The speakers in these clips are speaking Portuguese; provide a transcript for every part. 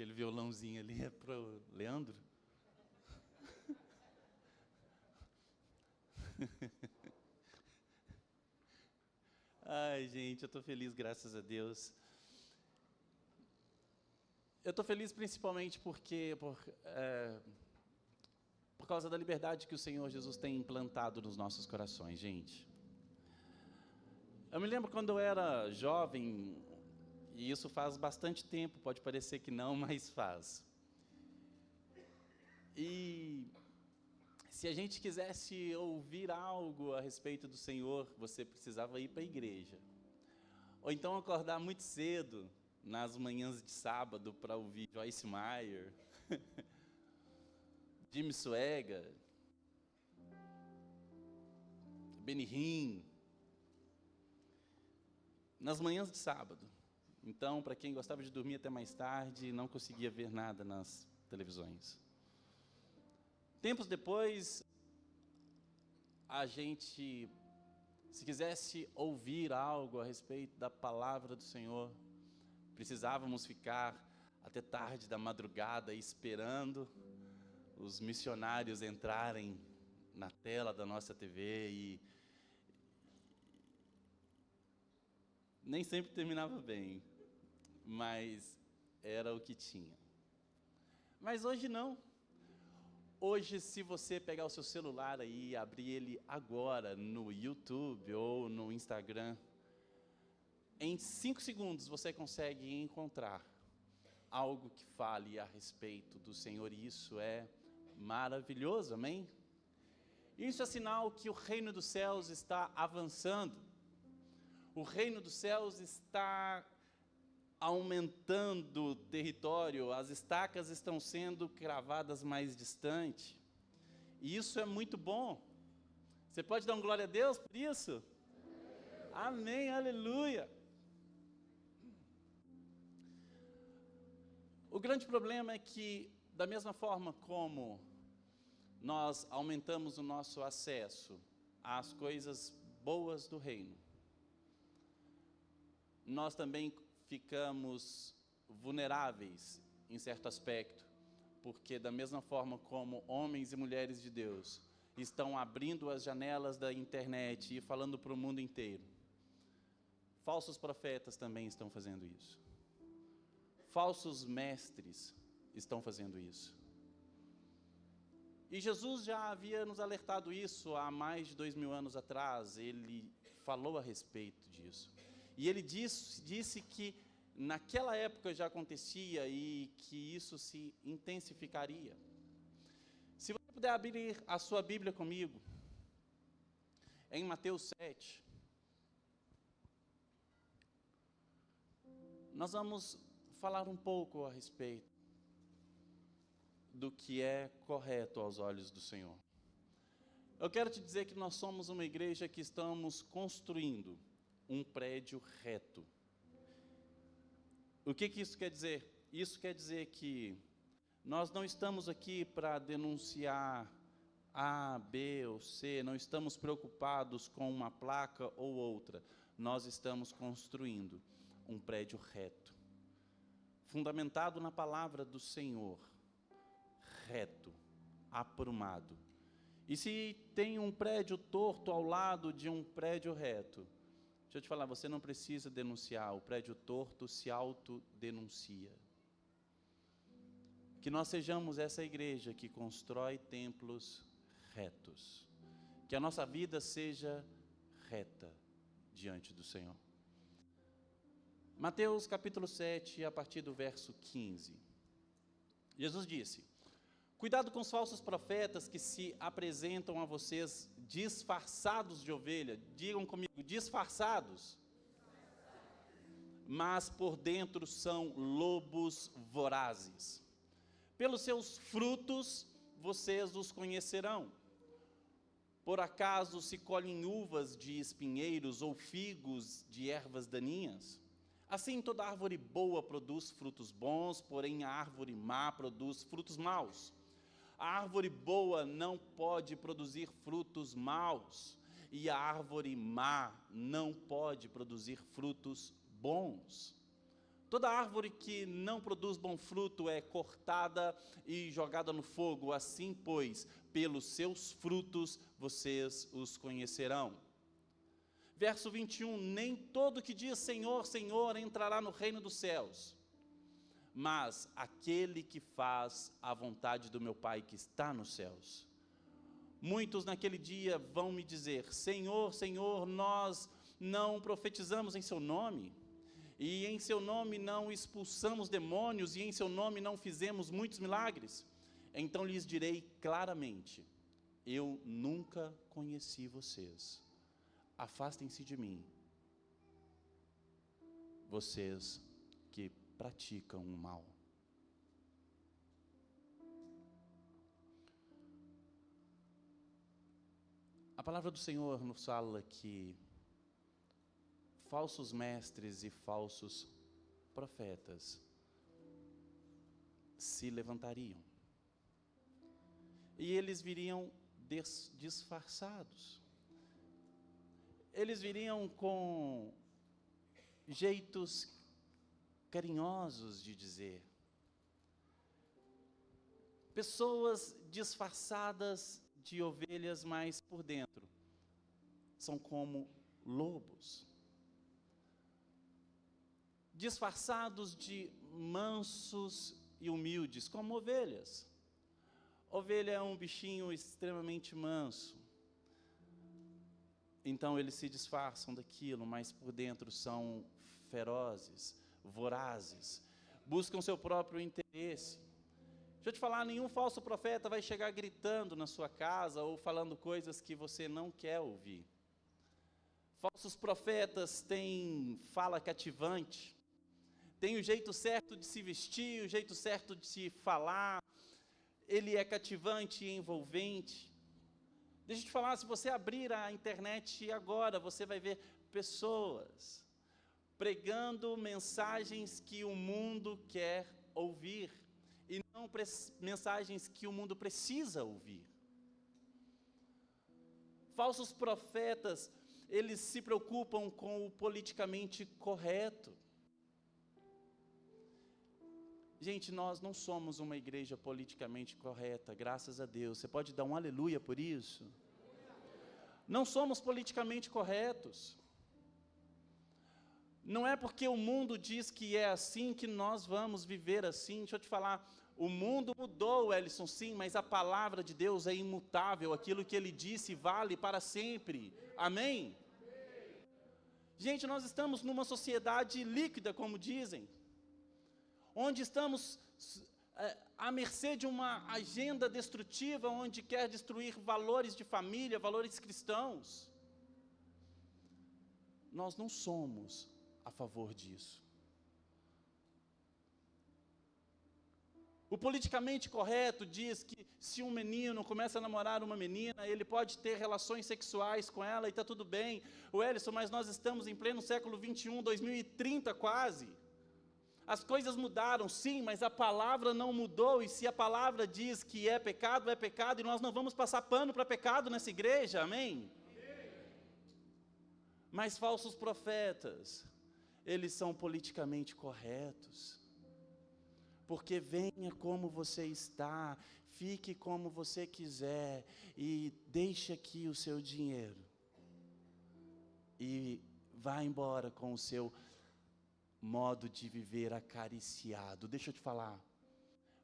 Aquele violãozinho ali é pro Leandro? Ai, gente, eu estou feliz, graças a Deus. Eu estou feliz principalmente porque por causa da liberdade que o Senhor Jesus tem implantado nos nossos corações, gente. Eu me lembro quando eu era jovem, e isso faz bastante tempo, pode parecer que não, mas faz. E se a gente quisesse ouvir algo a respeito do Senhor, você precisava ir para a igreja. Ou então acordar muito cedo, nas manhãs de sábado, para ouvir Joyce Meyer, Jimmy Swaggart, Benny Hinn, nas manhãs de sábado. Então, para quem gostava de dormir até mais tarde, não conseguia ver nada nas televisões. Tempos depois, a gente, se quisesse ouvir algo a respeito da palavra do Senhor, precisávamos ficar até tarde da madrugada esperando os missionários entrarem na tela da nossa TV e nem sempre terminava bem, mas era o que tinha. Mas hoje não. Hoje, se você pegar o seu celular aí e abrir ele agora no YouTube ou no Instagram, em 5 segundos você consegue encontrar algo que fale a respeito do Senhor, e isso é maravilhoso, amém? Isso é sinal que o reino dos céus está avançando. O reino dos céus está aumentando o território, as estacas estão sendo cravadas mais distante. E isso é muito bom. Você pode dar um glória a Deus por isso? Amém, aleluia. O grande problema é que, da mesma forma como nós aumentamos o nosso acesso às coisas boas do reino, nós também ficamos vulneráveis em certo aspecto, porque da mesma forma como homens e mulheres de Deus estão abrindo as janelas da internet e falando para o mundo inteiro, falsos profetas também estão fazendo isso. Falsos mestres estão fazendo isso. E Jesus já havia nos alertado isso há mais de 2000 anos atrás. Ele falou a respeito disso. E ele disse que naquela época já acontecia e que isso se intensificaria. Se você puder abrir a sua Bíblia comigo, em Mateus 7, nós vamos falar um pouco a respeito do que é correto aos olhos do Senhor. Eu quero te dizer que nós somos uma igreja que estamos construindo um prédio reto. O que isso quer dizer? Isso quer dizer que nós não estamos aqui para denunciar A, B ou C, não estamos preocupados com uma placa ou outra. Nós estamos construindo um prédio reto, fundamentado na palavra do Senhor, reto, aprumado. E se tem um prédio torto ao lado de um prédio reto, deixa eu te falar, você não precisa denunciar, o prédio torto se autodenuncia. Que nós sejamos essa igreja que constrói templos retos. Que a nossa vida seja reta diante do Senhor. Mateus capítulo 7, a partir do verso 15. Jesus disse: cuidado com os falsos profetas que se apresentam a vocês disfarçados de ovelha. Digam comigo, disfarçados. Mas por dentro são lobos vorazes. Pelos seus frutos vocês os conhecerão. Por acaso se colhem uvas de espinheiros ou figos de ervas daninhas? Assim toda árvore boa produz frutos bons, porém a árvore má produz frutos maus. A árvore boa não pode produzir frutos maus, e a árvore má não pode produzir frutos bons. Toda árvore que não produz bom fruto é cortada e jogada no fogo. Assim, pois, pelos seus frutos vocês os conhecerão. Verso 21, nem todo que diz Senhor, Senhor entrará no reino dos céus, mas aquele que faz a vontade do meu Pai que está nos céus. Muitos naquele dia vão me dizer, Senhor, Senhor, nós não profetizamos em seu nome, e em seu nome não expulsamos demônios, e em seu nome não fizemos muitos milagres. Então lhes direi claramente, eu nunca conheci vocês. Afastem-se de mim, vocês que praticam o mal. A palavra do Senhor nos fala que falsos mestres e falsos profetas se levantariam. E eles viriam disfarçados. Eles viriam com jeitos carinhosos de dizer. Pessoas disfarçadas de ovelhas, mas por dentro são como lobos. Disfarçados de mansos e humildes, como ovelhas. Ovelha é um bichinho extremamente manso. Então eles se disfarçam daquilo, mas por dentro são ferozes, vorazes, buscam seu próprio interesse. Deixa eu te falar, nenhum falso profeta vai chegar gritando na sua casa ou falando coisas que você não quer ouvir. Falsos profetas têm fala cativante, têm o jeito certo de se vestir, o jeito certo de se falar, ele é cativante e envolvente. Deixa eu te falar, se você abrir a internet agora, você vai ver pessoas pregando mensagens que o mundo quer ouvir, e não mensagens que o mundo precisa ouvir. Falsos profetas, eles se preocupam com o politicamente correto. Gente, nós não somos uma igreja politicamente correta, graças a Deus. Você pode dar um aleluia por isso? Não somos politicamente corretos. Não é porque o mundo diz que é assim que nós vamos viver assim. Deixa eu te falar, o mundo mudou, Ellison, sim, mas a palavra de Deus é imutável. Aquilo que Ele disse vale para sempre. Amém? Gente, nós estamos numa sociedade líquida, como dizem, onde estamos à mercê de uma agenda destrutiva, onde quer destruir valores de família, valores cristãos. Nós não somos a favor disso. O politicamente correto diz que se um menino começa a namorar uma menina, ele pode ter relações sexuais com ela e está tudo bem. O Ellison, mas nós estamos em pleno século 21, 2030 quase. As coisas mudaram, sim, mas a palavra não mudou, e se a palavra diz que é pecado, e nós não vamos passar pano para pecado nessa igreja, amém? Mas falsos profetas, eles são politicamente corretos, porque venha como você está, fique como você quiser, e deixe aqui o seu dinheiro, e vá embora com o seu modo de viver acariciado. Deixa eu te falar,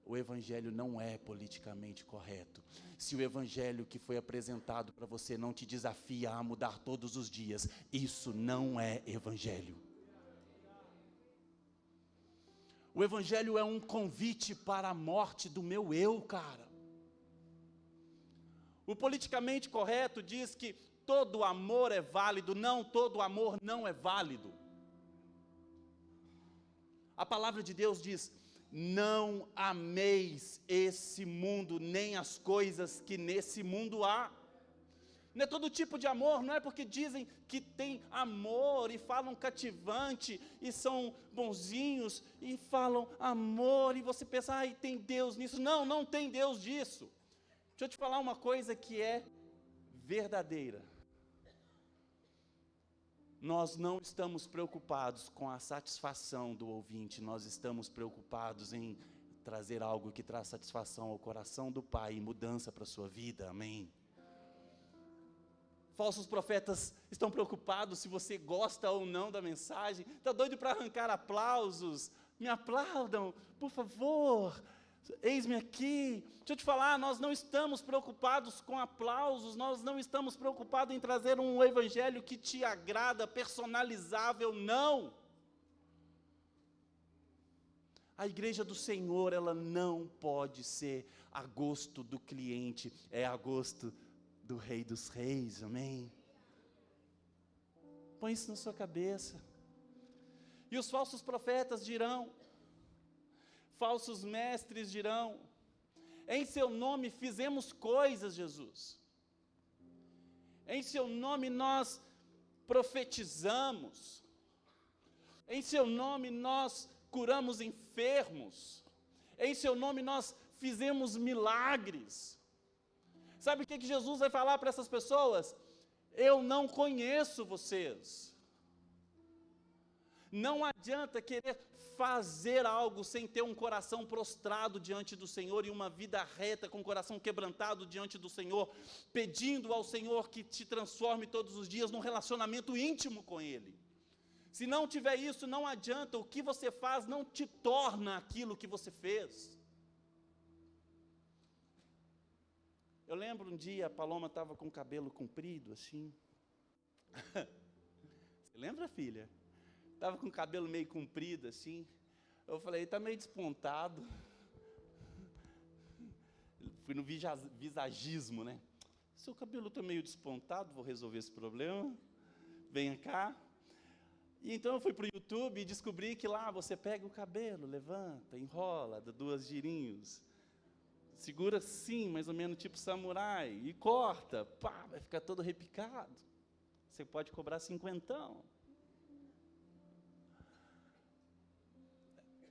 o evangelho não é politicamente correto. Se o evangelho que foi apresentado para você não te desafia a mudar todos os dias, isso não é evangelho. O evangelho é um convite para a morte do meu eu, cara. O politicamente correto diz que todo amor é válido. Não, todo amor não é válido. A palavra de Deus diz, não ameis esse mundo, nem as coisas que nesse mundo há. Não é todo tipo de amor, não é porque dizem que tem amor e falam cativante e são bonzinhos e falam amor e você pensa, ai, tem Deus nisso. Não, não tem Deus disso. Deixa eu te falar uma coisa que é verdadeira. Nós não estamos preocupados com a satisfação do ouvinte, nós estamos preocupados em trazer algo que traz satisfação ao coração do Pai e mudança para a sua vida, amém? Falsos profetas estão preocupados se você gosta ou não da mensagem, está doido para arrancar aplausos, me aplaudam, por favor, eis-me aqui. Deixa eu te falar, nós não estamos preocupados com aplausos, nós não estamos preocupados em trazer um evangelho que te agrada, personalizável, não. A igreja do Senhor, ela não pode ser a gosto do cliente, é a gosto do Rei dos Reis, amém? Põe isso na sua cabeça. E os falsos profetas dirão, falsos mestres dirão, em seu nome fizemos coisas, Jesus. Em seu nome nós profetizamos. Em seu nome nós curamos enfermos. Em seu nome nós fizemos milagres. Sabe o que Jesus vai falar para essas pessoas? Eu não conheço vocês. Não adianta querer fazer algo sem ter um coração prostrado diante do Senhor e uma vida reta, com o coração quebrantado diante do Senhor, pedindo ao Senhor que te transforme todos os dias num relacionamento íntimo com Ele. Se não tiver isso, não adianta, o que você faz não te torna aquilo que você fez. Eu lembro um dia, a Paloma estava com o cabelo comprido, assim. Você lembra, filha? Estava com o cabelo meio comprido, assim. Eu falei, está meio despontado. Fui no visagismo, né? Seu cabelo está meio despontado, vou resolver esse problema. Venha cá. E então eu fui para o YouTube e descobri que lá você pega o cabelo, levanta, enrola, dá 2 girinhos. Segura assim, mais ou menos tipo samurai, e corta, pá, vai ficar todo repicado. Você pode cobrar 50.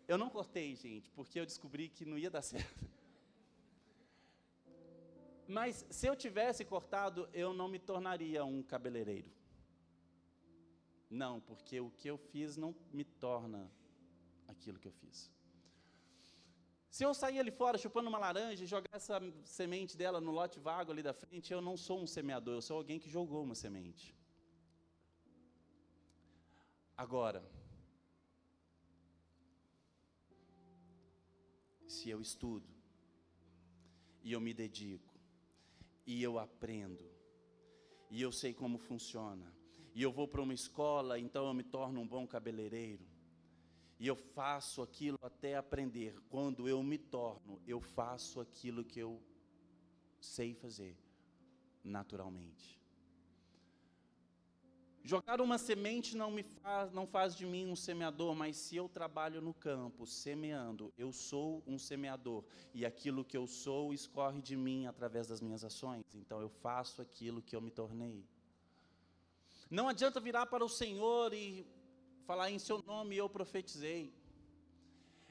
Eu não cortei, gente, porque eu descobri que não ia dar certo. Mas se eu tivesse cortado, eu não me tornaria um cabeleireiro. Não, porque o que eu fiz não me torna aquilo que eu fiz. Se eu sair ali fora chupando uma laranja e jogar essa semente dela no lote vago ali da frente, eu não sou um semeador, eu sou alguém que jogou uma semente. Agora, se eu estudo, e eu me dedico, e eu aprendo, e eu sei como funciona, e eu vou para uma escola, então eu me torno um bom cabeleireiro, e eu faço aquilo até aprender. Quando eu me torno, eu faço aquilo que eu sei fazer, naturalmente. Jogar uma semente não faz de mim um semeador, mas se eu trabalho no campo, semeando, eu sou um semeador, e aquilo que eu sou escorre de mim através das minhas ações, então eu faço aquilo que eu me tornei. Não adianta virar para o Senhor e falar, em seu nome eu profetizei,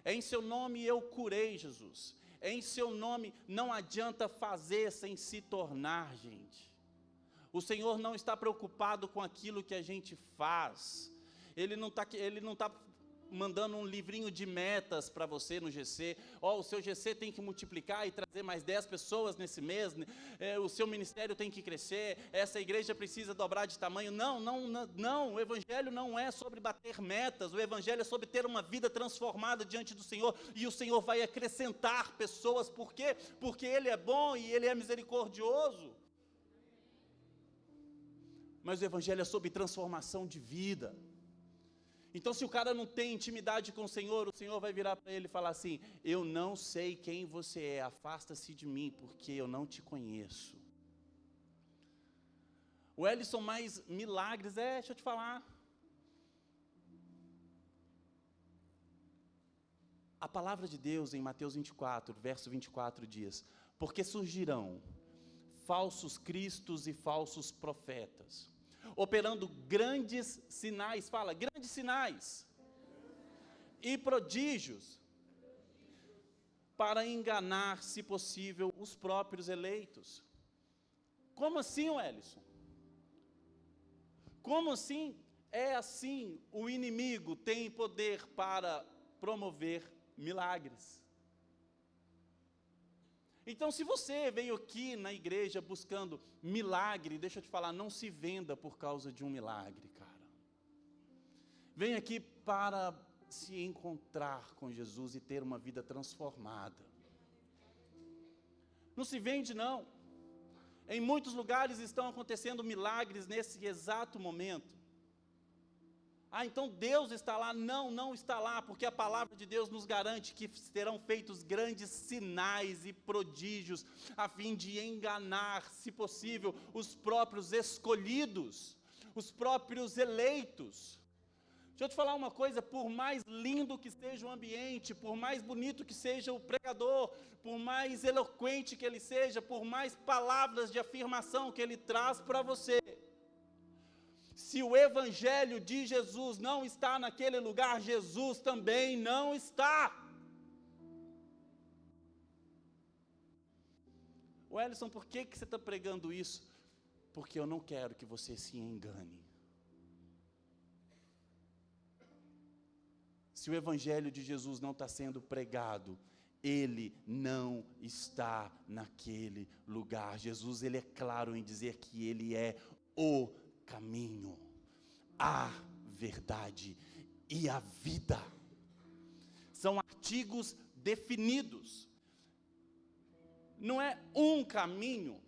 em seu nome eu curei, Jesus, em seu nome. Tá. Não adianta fazer sem se tornar, gente. O Senhor não está preocupado com aquilo que a gente faz, Ele não está mandando um livrinho de metas para você no GC, o seu GC tem que multiplicar e trazer mais 10 pessoas nesse mês, o seu ministério tem que crescer, essa igreja precisa dobrar de tamanho. Não, o Evangelho não é sobre bater metas, o Evangelho é sobre ter uma vida transformada diante do Senhor, e o Senhor vai acrescentar pessoas. Por quê? Porque Ele é bom e Ele é misericordioso. Mas o Evangelho é sobre transformação de vida. Então, se o cara não tem intimidade com o Senhor vai virar para ele e falar assim, eu não sei quem você é, afasta-se de mim, porque eu não te conheço. O Ellison, mais milagres, deixa eu te falar. A palavra de Deus em Mateus 24, verso 24 diz, porque surgirão falsos cristos e falsos profetas, operando grandes sinais, grandes sinais e prodígios, para enganar, se possível, os próprios eleitos. Como assim, Wellison? Como assim? é assim, o inimigo tem poder para promover milagres. Então, se você veio aqui na igreja buscando milagre, deixa eu te falar, não se venda por causa de um milagre, cara. Vem aqui para se encontrar com Jesus e ter uma vida transformada. Não se vende, não. Em muitos lugares estão acontecendo milagres nesse exato momento. Ah, então Deus está lá? Não, não está lá, porque a palavra de Deus nos garante que serão feitos grandes sinais e prodígios, a fim de enganar, se possível, os próprios escolhidos, os próprios eleitos. Deixa eu te falar uma coisa, por mais lindo que seja o ambiente, por mais bonito que seja o pregador, por mais eloquente que ele seja, por mais palavras de afirmação que ele traz para você, se o evangelho de Jesus não está naquele lugar, Jesus também não está. Wellington, por que você está pregando isso? Porque eu não quero que você se engane. Se o evangelho de Jesus não está sendo pregado, ele não está naquele lugar. Jesus, ele é claro em dizer que ele é o caminho, a verdade e a vida. São artigos definidos. Não é um caminho.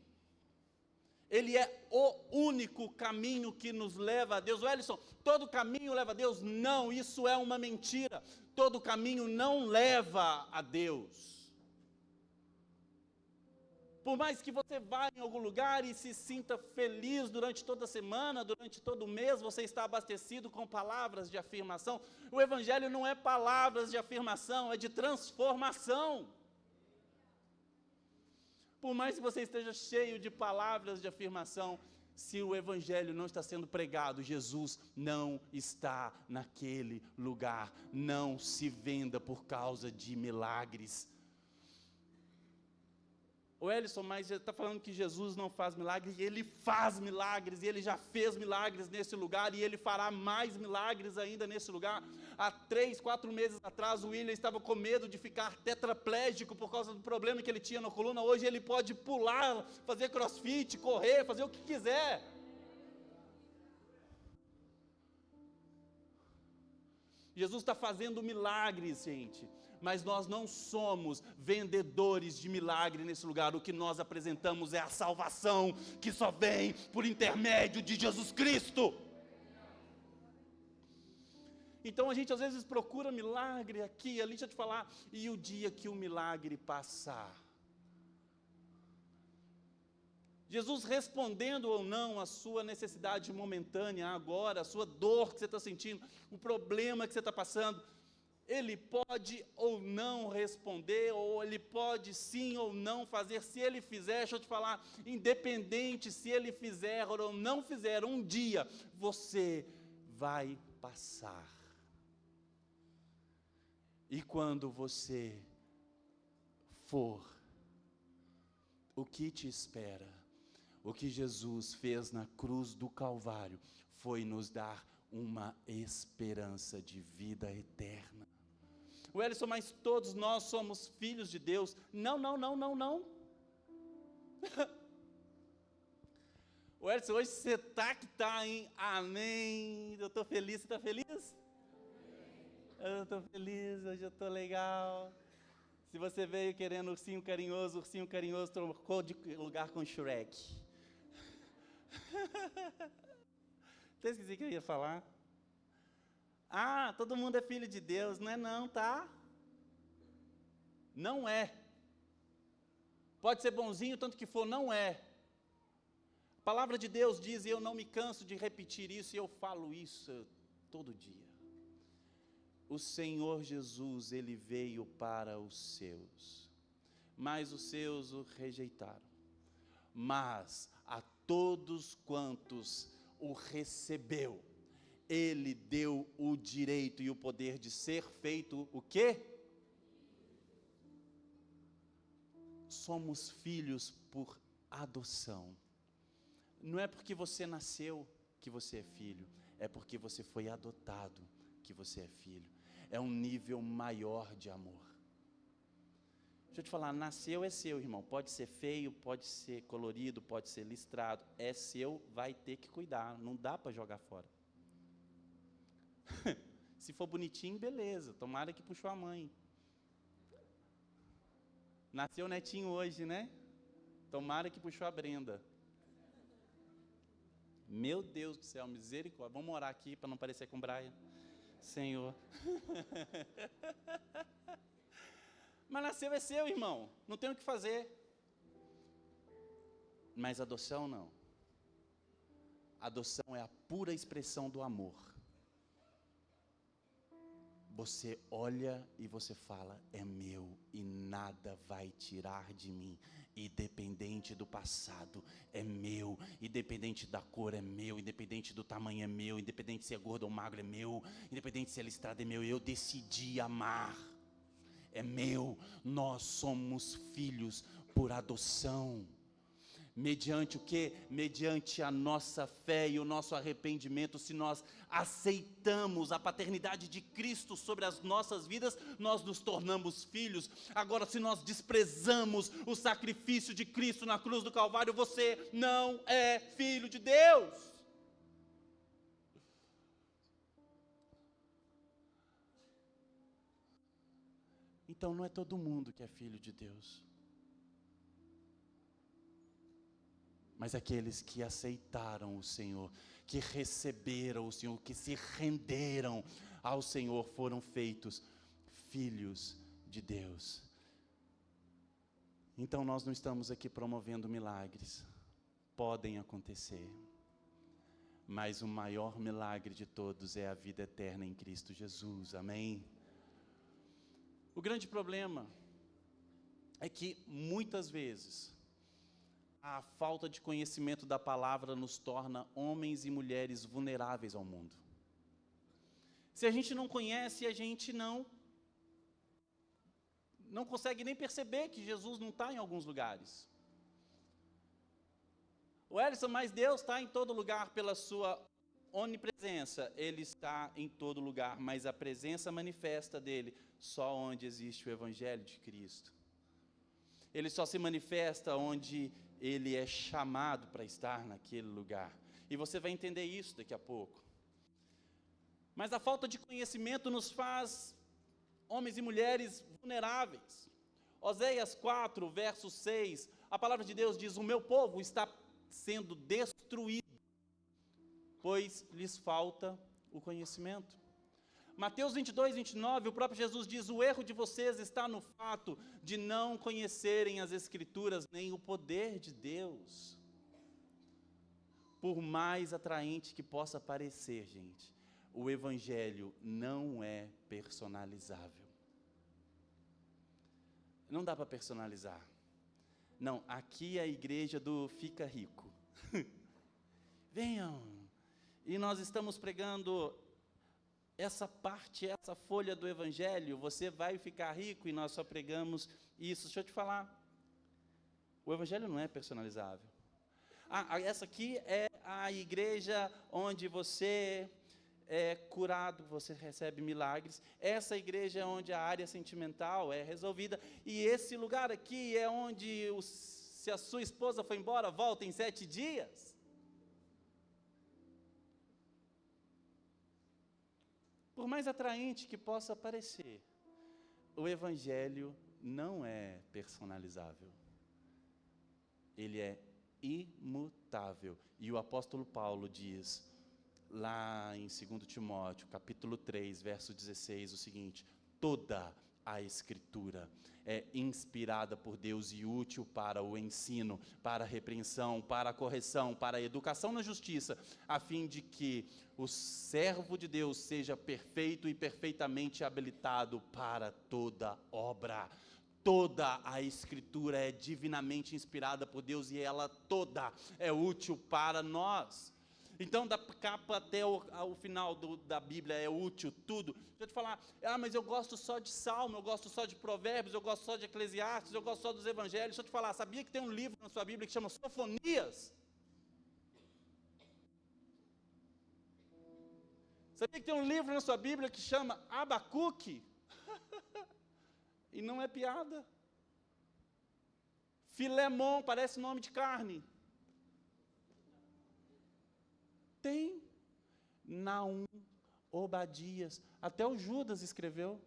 Ele é o único caminho que nos leva a Deus. Wellington, todo caminho leva a Deus? Não, isso é uma mentira. Todo caminho não leva a Deus. Por mais que você vá em algum lugar e se sinta feliz durante toda a semana, durante todo o mês, você está abastecido com palavras de afirmação. O evangelho não é palavras de afirmação, é de transformação. Por mais que você esteja cheio de palavras de afirmação, se o evangelho não está sendo pregado, Jesus não está naquele lugar. Não se venda por causa de milagres. O Ellison, mas ele está falando que Jesus não faz milagres, e ele faz milagres, e ele já fez milagres nesse lugar, e ele fará mais milagres ainda nesse lugar. Há 3, 4 meses atrás, o William estava com medo de ficar tetraplégico por causa do problema que ele tinha na coluna. Hoje ele pode pular, fazer crossfit, correr, fazer o que quiser. Jesus está fazendo milagres, gente, mas nós não somos vendedores de milagre nesse lugar. O que nós apresentamos é a salvação, que só vem por intermédio de Jesus Cristo. Então a gente às vezes procura milagre aqui, ali, deixa eu te falar, e o dia que o milagre passar, Jesus respondendo ou não a sua necessidade momentânea agora, a sua dor que você está sentindo, o problema que você está passando, ele pode ou não responder, ou ele pode sim ou não fazer. Se ele fizer, deixa eu te falar, independente se ele fizer ou não fizer, um dia você vai passar. E quando você for, o que te espera? O que Jesus fez na cruz do Calvário foi nos dar uma esperança de vida eterna. Wellington, mas todos nós somos filhos de Deus. Não, não, não, não, não. Wellington, hoje você está que está, hein? Amém. Eu estou feliz, você está feliz? Eu estou feliz, hoje eu estou legal. Se você veio querendo ursinho carinhoso trocou de lugar com Shrek. Até esqueci o que eu ia falar. Ah, todo mundo é filho de Deus. Não é não, tá? Não é. Pode ser bonzinho, tanto que for, não é. A palavra de Deus diz, e eu não me canso de repetir isso, e eu falo isso todo dia. O Senhor Jesus, Ele veio para os seus, mas os seus o rejeitaram. Mas a todos quantos o recebeu, Ele deu o direito e o poder de ser feito o quê? Somos filhos por adoção. Não é porque você nasceu que você é filho, é porque você foi adotado que você é filho. É um nível maior de amor. Deixa eu te falar, nasceu é seu, irmão. Pode ser feio, pode ser colorido, pode ser listrado. É seu, vai ter que cuidar. Não dá para jogar fora. Se for bonitinho, beleza. Tomara que puxou a mãe. Nasceu netinho hoje, né? Tomara que puxou a Brenda. Meu Deus do céu, misericórdia. Vamos orar aqui para não parecer com Brian. Senhor. Mas nasceu é seu, irmão. Não tem o que fazer. Mas adoção não. Adoção é a pura expressão do amor. Você olha e você fala, é meu e nada vai tirar de mim. Independente do passado, é meu. Independente da cor, é meu. Independente do tamanho, é meu. Independente se é gordo ou magro, é meu. Independente se é listrado, é meu. Eu decidi amar. É meu. Nós somos filhos por adoção. Mediante o quê? Mediante a nossa fé e o nosso arrependimento. Se nós aceitamos a paternidade de Cristo sobre as nossas vidas, nós nos tornamos filhos. Agora, se nós desprezamos o sacrifício de Cristo na cruz do Calvário, você não é filho de Deus. Então não é todo mundo que é filho de Deus. Mas aqueles que aceitaram o Senhor, que receberam o Senhor, que se renderam ao Senhor, foram feitos filhos de Deus. Então nós não estamos aqui promovendo milagres. Podem acontecer. Mas o maior milagre de todos é a vida eterna em Cristo Jesus. Amém? O grande problema é que muitas vezes a falta de conhecimento da palavra nos torna homens e mulheres vulneráveis ao mundo. Se a gente não conhece, a gente não consegue nem perceber que Jesus não está em alguns lugares. O Ellison, mas Deus está em todo lugar pela sua onipresença. Ele está em todo lugar, mas a presença manifesta dele só onde existe o Evangelho de Cristo. Ele só se manifesta onde ele é chamado para estar naquele lugar. E você vai entender isso daqui a pouco. Mas a falta de conhecimento nos faz homens e mulheres vulneráveis. Oséias 4, verso 6, a palavra de Deus diz, o meu povo está sendo destruído, pois lhes falta o conhecimento. Mateus 22, 29, o próprio Jesus diz, o erro de vocês está no fato de não conhecerem as Escrituras, nem o poder de Deus. Por mais atraente que possa parecer, gente, o Evangelho não é personalizável. Não dá para personalizar. Não, aqui é a igreja do fica rico. Venham. E nós estamos pregando essa parte, essa folha do Evangelho, você vai ficar rico e nós só pregamos isso. Deixa eu te falar, o Evangelho não é personalizável. Essa aqui é a igreja onde você é curado, você recebe milagres. Essa igreja é onde a área sentimental é resolvida. E esse lugar aqui é onde, se a sua esposa foi embora, volta em 7 dias. Por mais atraente que possa parecer, o Evangelho não é personalizável. Ele é imutável. E o apóstolo Paulo diz, lá em 2 Timóteo, capítulo 3, verso 16, o seguinte, toda a Escritura é inspirada por Deus e útil para o ensino, para a repreensão, para a correção, para a educação na justiça, a fim de que o servo de Deus seja perfeito e perfeitamente habilitado para toda obra. Toda a Escritura é divinamente inspirada por Deus e ela toda é útil para nós. Então, da capa até o final da Bíblia é útil, tudo. Deixa eu te falar, mas eu gosto só de Salmo, eu gosto só de Provérbios, eu gosto só de Eclesiastes, eu gosto só dos Evangelhos. Deixa eu te falar, sabia que tem um livro na sua Bíblia que chama Sofonias? Sabia que tem um livro na sua Bíblia que chama Abacuque? E não é piada. Filemon, parece nome de carne. Tem. Naum, Obadias, até o Judas escreveu.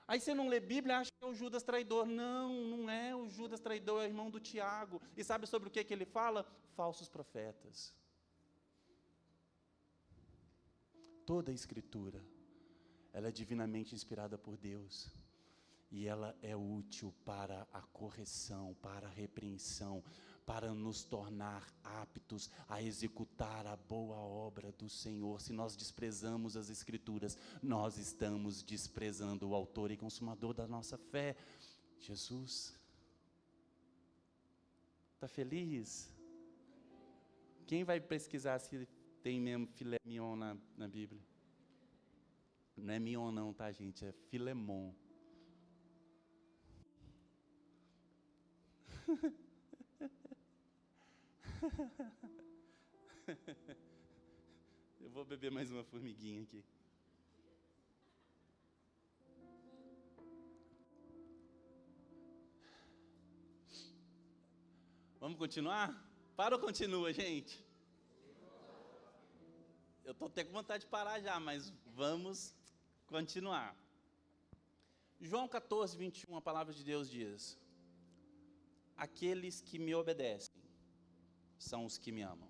Aí você não lê Bíblia e acha que é o Judas traidor. Não, não é o Judas traidor, é o irmão do Tiago. E sabe sobre o que ele fala? Falsos profetas. Toda a Escritura, ela é divinamente inspirada por Deus. E ela é útil para a correção, para a repreensão, para nos tornar aptos a executar a boa obra do Senhor. Se nós desprezamos as Escrituras, nós estamos desprezando o autor e consumador da nossa fé, Jesus. Está feliz? Quem vai pesquisar se tem mesmo filé mignon na Bíblia? Não é mignon não, tá, gente? É Filemon. Eu vou beber mais uma formiguinha aqui. Vamos continuar? Para ou continua, gente? Eu estou até com vontade de parar já, mas vamos continuar. João 14, 21, a palavra de Deus diz: aqueles que me obedecem são os que me amam.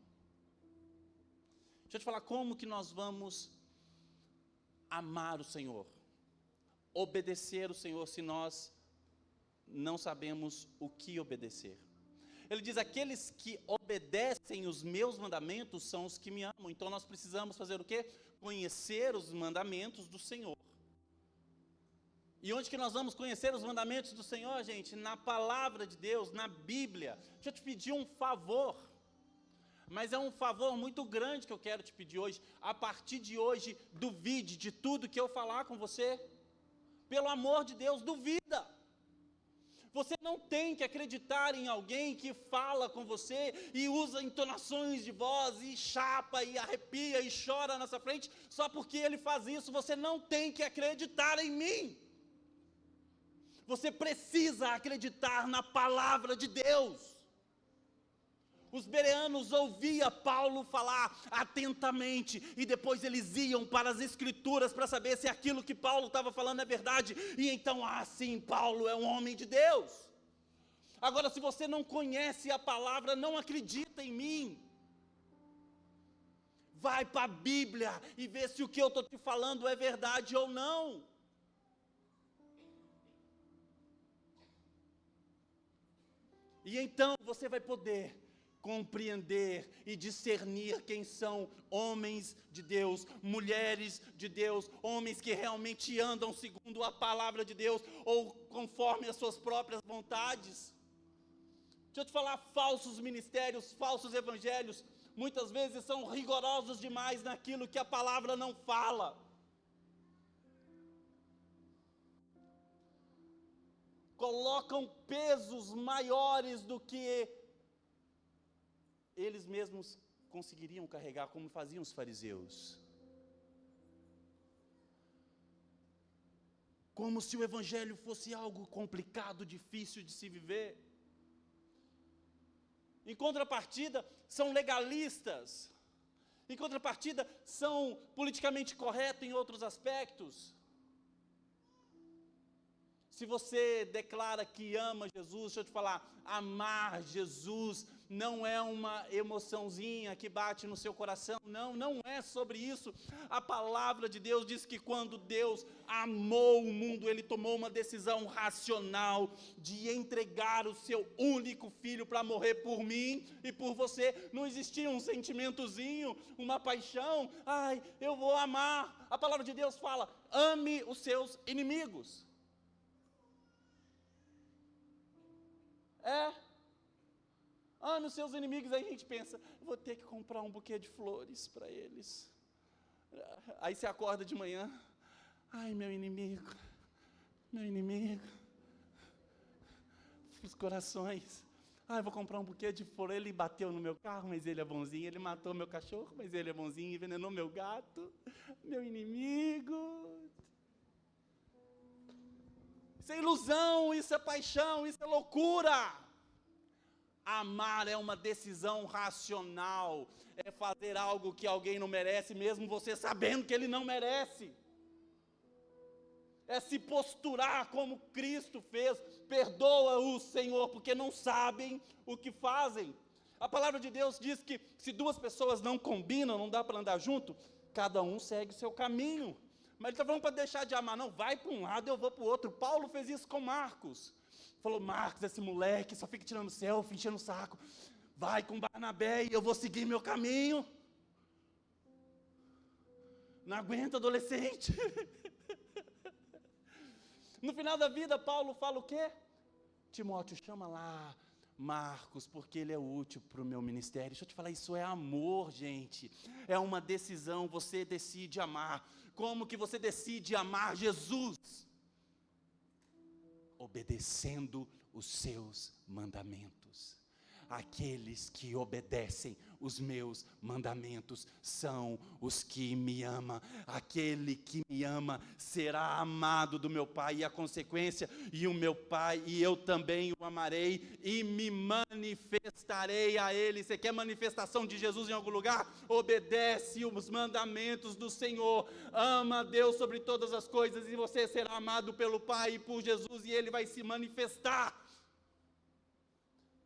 Deixa eu te falar como que nós vamos amar o Senhor, obedecer o Senhor, se nós não sabemos o que obedecer. Ele diz: aqueles que obedecem os meus mandamentos são os que me amam. Então nós precisamos fazer o quê? Conhecer os mandamentos do Senhor. E onde que nós vamos conhecer os mandamentos do Senhor, gente? Na palavra de Deus, na Bíblia. Deixa eu te pedir um favor. Mas é um favor muito grande que eu quero te pedir hoje. A partir de hoje, duvide de tudo que eu falar com você. Pelo amor de Deus, duvida. Você não tem que acreditar em alguém que fala com você e usa entonações de voz e chapa e arrepia e chora na sua frente só porque ele faz isso. Você não tem que acreditar em mim. Você precisa acreditar na palavra de Deus. Os bereanos ouviam Paulo falar atentamente e depois eles iam para as Escrituras para saber se aquilo que Paulo estava falando é verdade. E então, sim, Paulo é um homem de Deus. Agora, se você não conhece a palavra, não acredita em mim. Vai para a Bíblia e vê se o que eu estou te falando é verdade ou não. E então você vai poder compreender e discernir quem são homens de Deus, mulheres de Deus, homens que realmente andam segundo a palavra de Deus ou conforme as suas próprias vontades. Deixa eu te falar, falsos ministérios, falsos evangelhos, muitas vezes são rigorosos demais naquilo que a palavra não fala. Colocam pesos maiores do que eles mesmos conseguiriam carregar, como faziam os fariseus. Como se o evangelho fosse algo complicado, difícil de se viver. Em contrapartida, são legalistas. Em contrapartida, são politicamente corretos em outros aspectos. Se você declara que ama Jesus, deixa eu te falar, amar Jesus não é uma emoçãozinha que bate no seu coração, não é sobre isso. A palavra de Deus diz que quando Deus amou o mundo, Ele tomou uma decisão racional de entregar o seu único filho para morrer por mim e por você. Não existia um sentimentozinho, uma paixão, eu vou amar. A palavra de Deus fala, ame os seus inimigos. Ame os seus inimigos. Aí a gente pensa, vou ter que comprar um buquê de flores para eles. Aí você acorda de manhã, meu inimigo, os corações, Ah, eu vou comprar um buquê de flor. Ele bateu no meu carro, mas ele é bonzinho. Ele matou meu cachorro, mas ele é bonzinho. Envenenou meu gato, meu inimigo. Isso é ilusão, isso é paixão, isso é loucura. Amar é uma decisão racional. É fazer algo que alguém não merece, mesmo você sabendo que ele não merece. É se posturar como Cristo fez. Perdoa-os, Senhor, porque não sabem o que fazem. A palavra de Deus diz que se duas pessoas não combinam, não dá para andar junto, cada um segue o seu caminho. Mas ele está falando para deixar de amar, não, vai para um lado, eu vou para o outro. Paulo fez isso com Marcos. Falou, Marcos, esse moleque só fica tirando selfie, enchendo o saco. Vai com Barnabé e eu vou seguir meu caminho. Não aguenta, adolescente. No final da vida, Paulo fala o quê? Timóteo, chama lá Marcos, porque ele é útil para o meu ministério. Deixa eu te falar, isso é amor, gente. É uma decisão, você decide amar. Como que você decide amar Jesus? Obedecendo os seus mandamentos. Aqueles que obedecem os meus mandamentos são os que me amam. Aquele que me ama será amado do meu Pai, e a consequência, e o meu Pai, e eu também o amarei, e me manifestarei a Ele. Você quer manifestação de Jesus em algum lugar? Obedece os mandamentos do Senhor, ama a Deus sobre todas as coisas, e você será amado pelo Pai e por Jesus, e Ele vai se manifestar.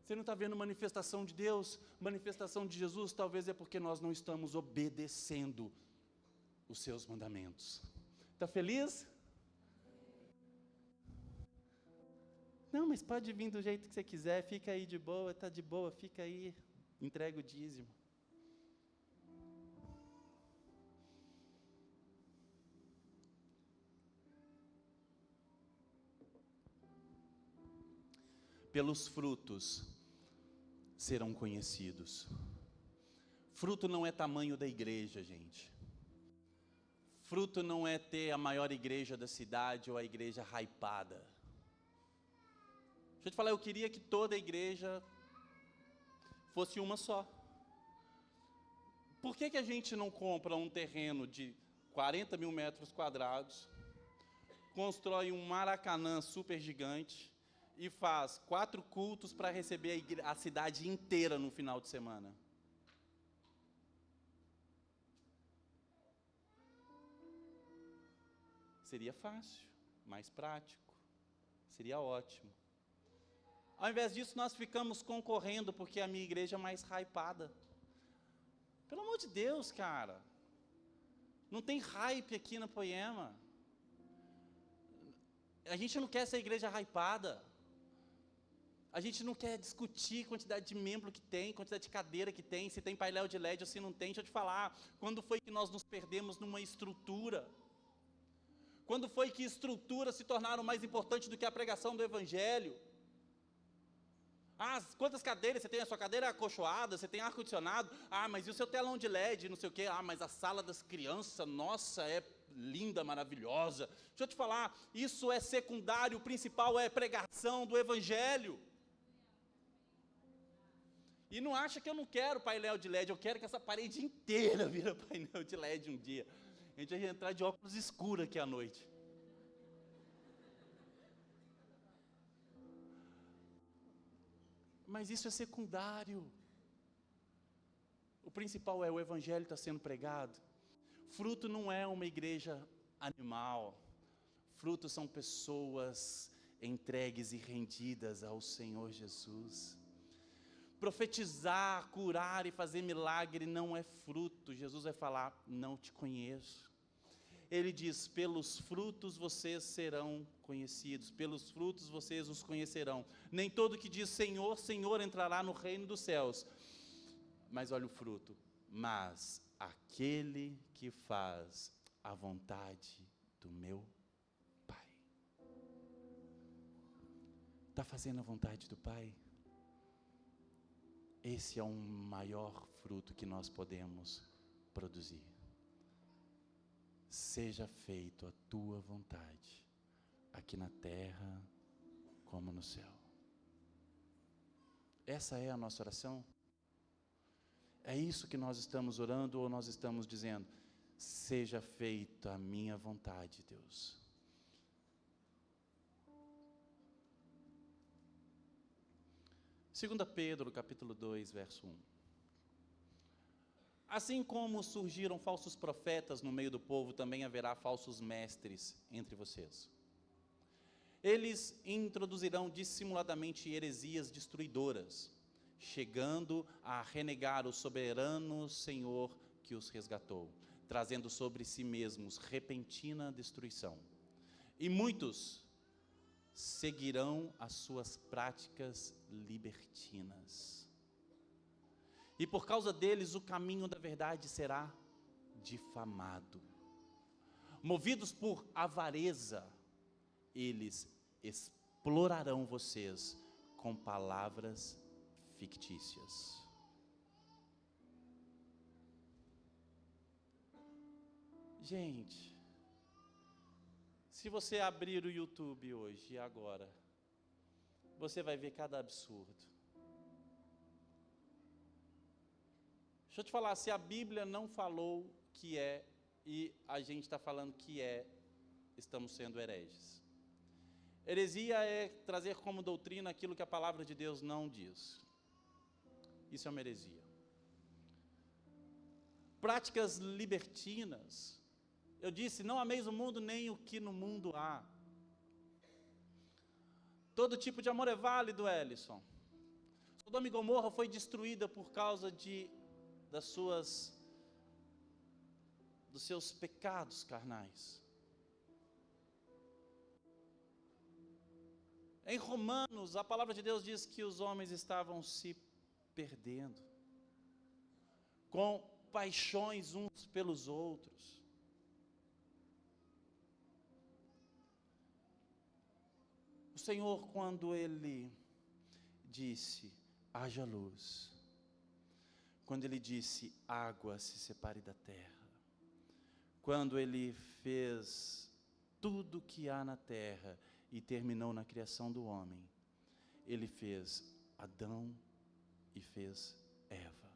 Você não está vendo manifestação de Deus, manifestação de Jesus? Talvez é porque nós não estamos obedecendo os seus mandamentos. Está feliz? Não, mas pode vir do jeito que você quiser, fica aí de boa, está de boa, fica aí, entrega o dízimo. Pelos frutos serão conhecidos. Fruto não é tamanho da igreja, gente. Fruto não é ter a maior igreja da cidade ou a igreja hypada. Deixa eu te falar, eu queria que toda a igreja fosse uma só. Por que a gente não compra um terreno de 40 mil metros quadrados, constrói um Maracanã super gigante e faz 4 cultos para receber a cidade inteira no final de semana? Seria fácil, mais prático, seria ótimo. Ao invés disso, nós ficamos concorrendo porque a minha igreja é mais hypada. Pelo amor de Deus, cara. Não tem hype aqui na Poema. A gente não quer essa igreja hypada. A gente não quer discutir quantidade de membro que tem, quantidade de cadeira que tem, se tem painel de LED ou se não tem. Deixa eu te falar, quando foi que nós nos perdemos numa estrutura? Quando foi que estruturas se tornaram mais importantes do que a pregação do Evangelho? Ah, quantas cadeiras você tem? A sua cadeira é acolchoada, você tem ar-condicionado. Ah, mas e o seu telão de LED, não sei o quê? Ah, mas a sala das crianças, nossa, é linda, maravilhosa. Deixa eu te falar, isso é secundário, o principal é pregação do Evangelho. E não acha que eu não quero painel de LED, eu quero que essa parede inteira vira painel de LED um dia. A gente vai entrar de óculos escuros aqui à noite. Mas isso é secundário. O principal é o Evangelho está sendo pregado. Fruto não é uma igreja animal. Frutos são pessoas entregues e rendidas ao Senhor Jesus. Profetizar, curar e fazer milagre não é fruto. Jesus vai falar, não te conheço. Ele diz, pelos frutos vocês serão conhecidos, pelos frutos vocês os conhecerão. Nem todo que diz Senhor, Senhor entrará no reino dos céus. Mas olha o fruto, mas aquele que faz a vontade do meu Pai. Está fazendo a vontade do Pai? Esse é o maior fruto que nós podemos produzir. Seja feito a tua vontade, aqui na terra como no céu. Essa é a nossa oração? É isso que nós estamos orando ou nós estamos dizendo: seja feita a minha vontade, Deus? Segunda Pedro, capítulo 2, verso 1. Assim como surgiram falsos profetas no meio do povo, também haverá falsos mestres entre vocês. Eles introduzirão dissimuladamente heresias destruidoras, chegando a renegar o soberano Senhor que os resgatou, trazendo sobre si mesmos repentina destruição. E muitos seguirão as suas práticas libertinas. E por causa deles o caminho da verdade será difamado. Movidos por avareza, eles explorarão vocês com palavras fictícias. Gente, se você abrir o YouTube hoje e agora, você vai ver cada absurdo. Deixa eu te falar, se a Bíblia não falou que é, e a gente está falando que é, estamos sendo hereges. Heresia é trazer como doutrina aquilo que a palavra de Deus não diz. Isso é uma heresia. Práticas libertinas. Eu disse, não ameis o mundo nem o que no mundo há. Todo tipo de amor é válido, Ellison. Sodoma e Gomorra foi destruída por causa dos seus pecados carnais. Em Romanos, a palavra de Deus diz que os homens estavam se perdendo, com paixões uns pelos outros. O Senhor, quando Ele disse, haja luz, quando Ele disse, água se separe da terra, quando Ele fez tudo o que há na terra e terminou na criação do homem, Ele fez Adão e fez Eva.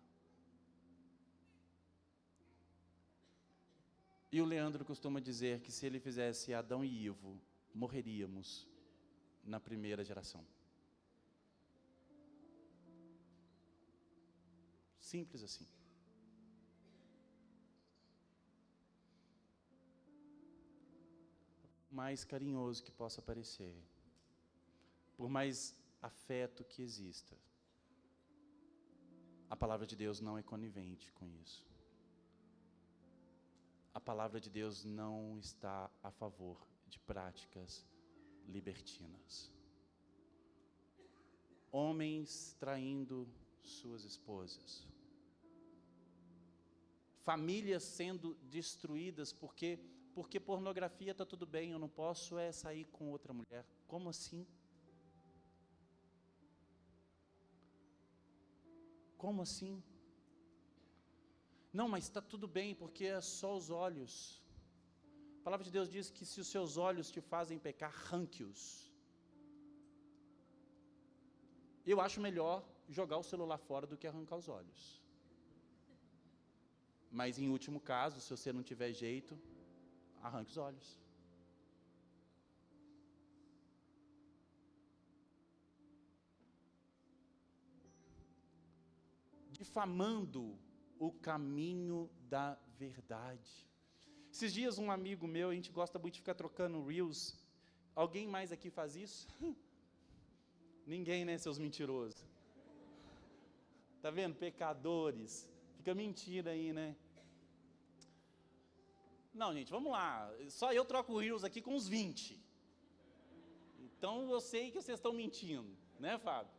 E o Leandro costuma dizer que se Ele fizesse Adão e Ivo, morreríamos na primeira geração. Simples assim. Mais carinhoso que possa parecer, por mais afeto que exista, a palavra de Deus não é conivente com isso. A palavra de Deus não está a favor de práticas libertinas. Homens traindo suas esposas. Famílias sendo destruídas porque pornografia está tudo bem, eu não posso sair com outra mulher. Como assim? Como assim? Não, mas está tudo bem, porque é só os olhos. A palavra de Deus diz que se os seus olhos te fazem pecar, arranque-os. Eu acho melhor jogar o celular fora do que arrancar os olhos. Mas em último caso, se você não tiver jeito, arranque os olhos. Difamando o caminho da verdade. Esses dias um amigo meu, a gente gosta muito de ficar trocando reels. Alguém mais aqui faz isso? Ninguém, né, seus mentirosos? Tá vendo? Pecadores. Fica mentira aí, né? Não, gente, vamos lá. Só eu troco reels aqui com uns 20. Então eu sei que vocês estão mentindo, né, Fábio?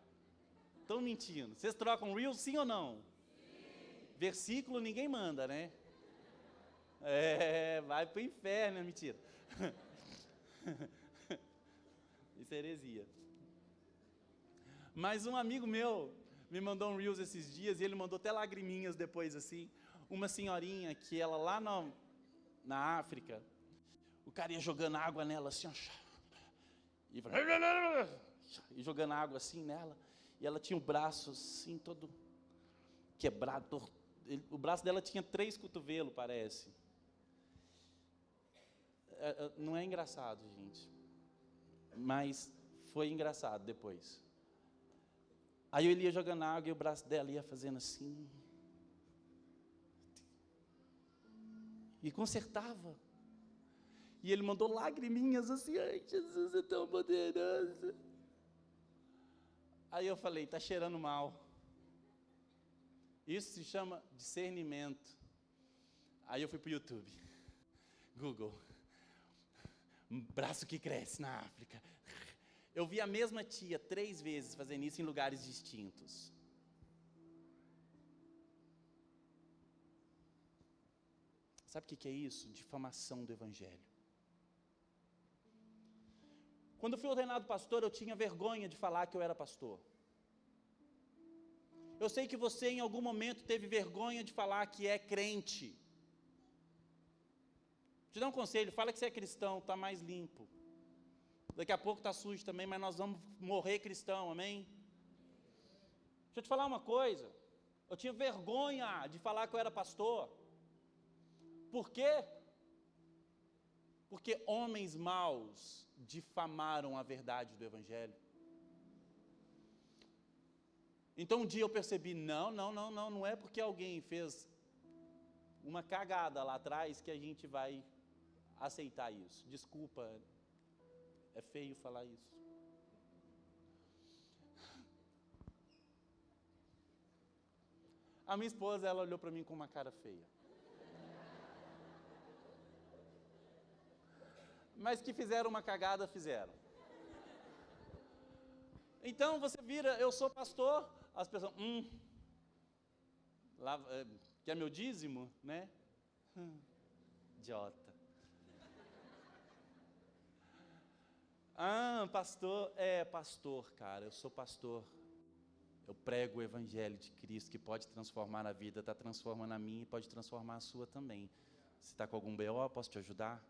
Estão mentindo. Vocês trocam reels, sim ou não? Sim. Versículo ninguém manda, né? Vai pro inferno, é mentira. Isso é heresia. Mas um amigo meu me mandou um reels esses dias e ele mandou até lagriminhas depois assim. Uma senhorinha que ela lá na África, o cara ia jogando água nela assim, ó, e jogando água assim nela, E ela tinha o braço assim, todo quebrado. O braço dela tinha 3 cotovelos, parece. Não é engraçado, gente. Mas foi engraçado depois. Aí ele ia jogando água e o braço dela ia fazendo assim. E consertava. E ele mandou lagriminhas assim, ai, Jesus é tão poderoso. Aí eu falei, está cheirando mal. Isso se chama discernimento. Aí eu fui para o YouTube, Google, braço que cresce na África. Eu vi a mesma tia 3 vezes fazendo isso em lugares distintos. Sabe o que é isso? Difamação do Evangelho. Quando eu fui ordenado pastor, eu tinha vergonha de falar que eu era pastor. Eu sei que você em algum momento teve vergonha de falar que é crente. Te dá um conselho, fala que você é cristão, está mais limpo. Daqui a pouco está sujo também, mas nós vamos morrer cristão, amém? Deixa eu te falar uma coisa, eu tinha vergonha de falar que eu era pastor. Por quê? Porque homens maus difamaram a verdade do Evangelho. Então um dia eu percebi, não é porque alguém fez uma cagada lá atrás que a gente vai aceitar isso. Desculpa, é feio falar isso. A minha esposa, ela olhou para mim com uma cara feia. Mas que fizeram uma cagada, fizeram. Então você vira, eu sou pastor, as pessoas, lá, quer meu dízimo, né? Idiota. Pastor, cara, eu sou pastor. Eu prego o Evangelho de Cristo, que pode transformar a vida, está transformando a minha e pode transformar a sua também. Se está com algum BO, posso te ajudar?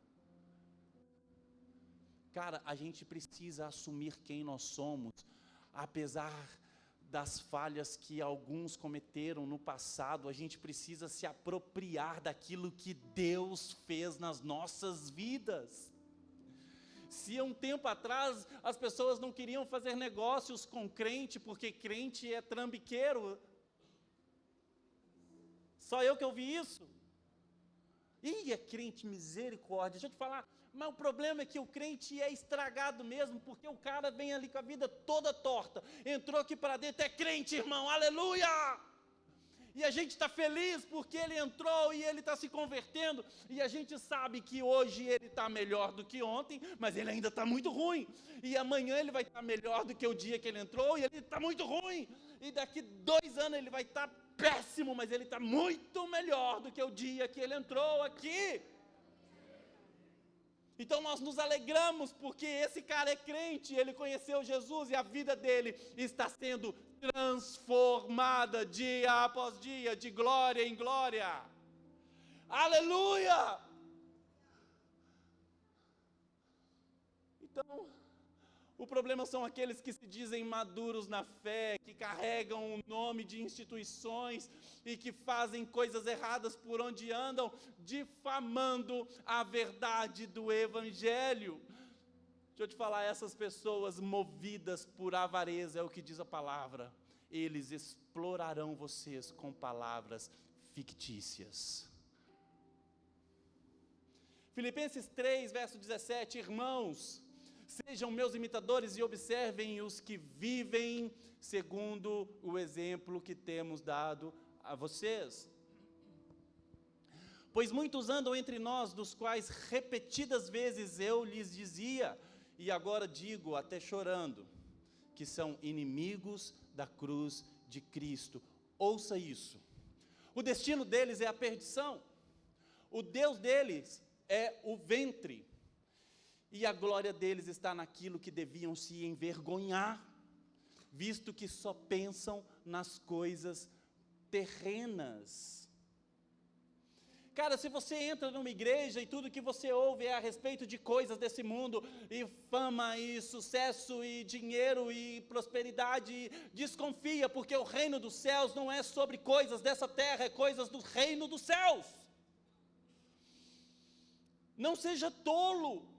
Cara, a gente precisa assumir quem nós somos, apesar das falhas que alguns cometeram no passado. A gente precisa se apropriar daquilo que Deus fez nas nossas vidas. Se há um tempo atrás as pessoas não queriam fazer negócios com crente, porque crente é trambiqueiro, só eu que ouvi isso. É crente, misericórdia, deixa eu te falar, mas o problema é que o crente é estragado mesmo, porque o cara vem ali com a vida toda torta, entrou aqui para dentro, é crente, irmão, aleluia! E a gente está feliz porque ele entrou e ele está se convertendo, e a gente sabe que hoje ele está melhor do que ontem, mas ele ainda está muito ruim, e amanhã ele vai estar melhor do que o dia que ele entrou, e ele está muito ruim, e daqui 2 anos ele vai estar péssimo, mas ele está muito melhor do que o dia que ele entrou aqui. Então nós nos alegramos porque esse cara é crente, ele conheceu Jesus e a vida dele está sendo transformada dia após dia, de glória em glória. Aleluia! Então, o problema são aqueles que se dizem maduros na fé, que carregam o nome de instituições e que fazem coisas erradas por onde andam, difamando a verdade do Evangelho. Deixa eu te falar, essas pessoas movidas por avareza, é o que diz a palavra, eles explorarão vocês com palavras fictícias. Filipenses 3, verso 17, irmãos, sejam meus imitadores e observem os que vivem segundo o exemplo que temos dado a vocês. Pois muitos andam entre nós, dos quais repetidas vezes eu lhes dizia, e agora digo, até chorando, que são inimigos da cruz de Cristo. Ouça isso. O destino deles é a perdição. O Deus deles é o ventre. E a glória deles está naquilo que deviam se envergonhar, visto que só pensam nas coisas terrenas. Cara, se você entra numa igreja e tudo que você ouve é a respeito de coisas desse mundo, e fama, e sucesso, e dinheiro, e prosperidade, desconfia, porque o reino dos céus não é sobre coisas dessa terra, é coisas do reino dos céus. Não seja tolo.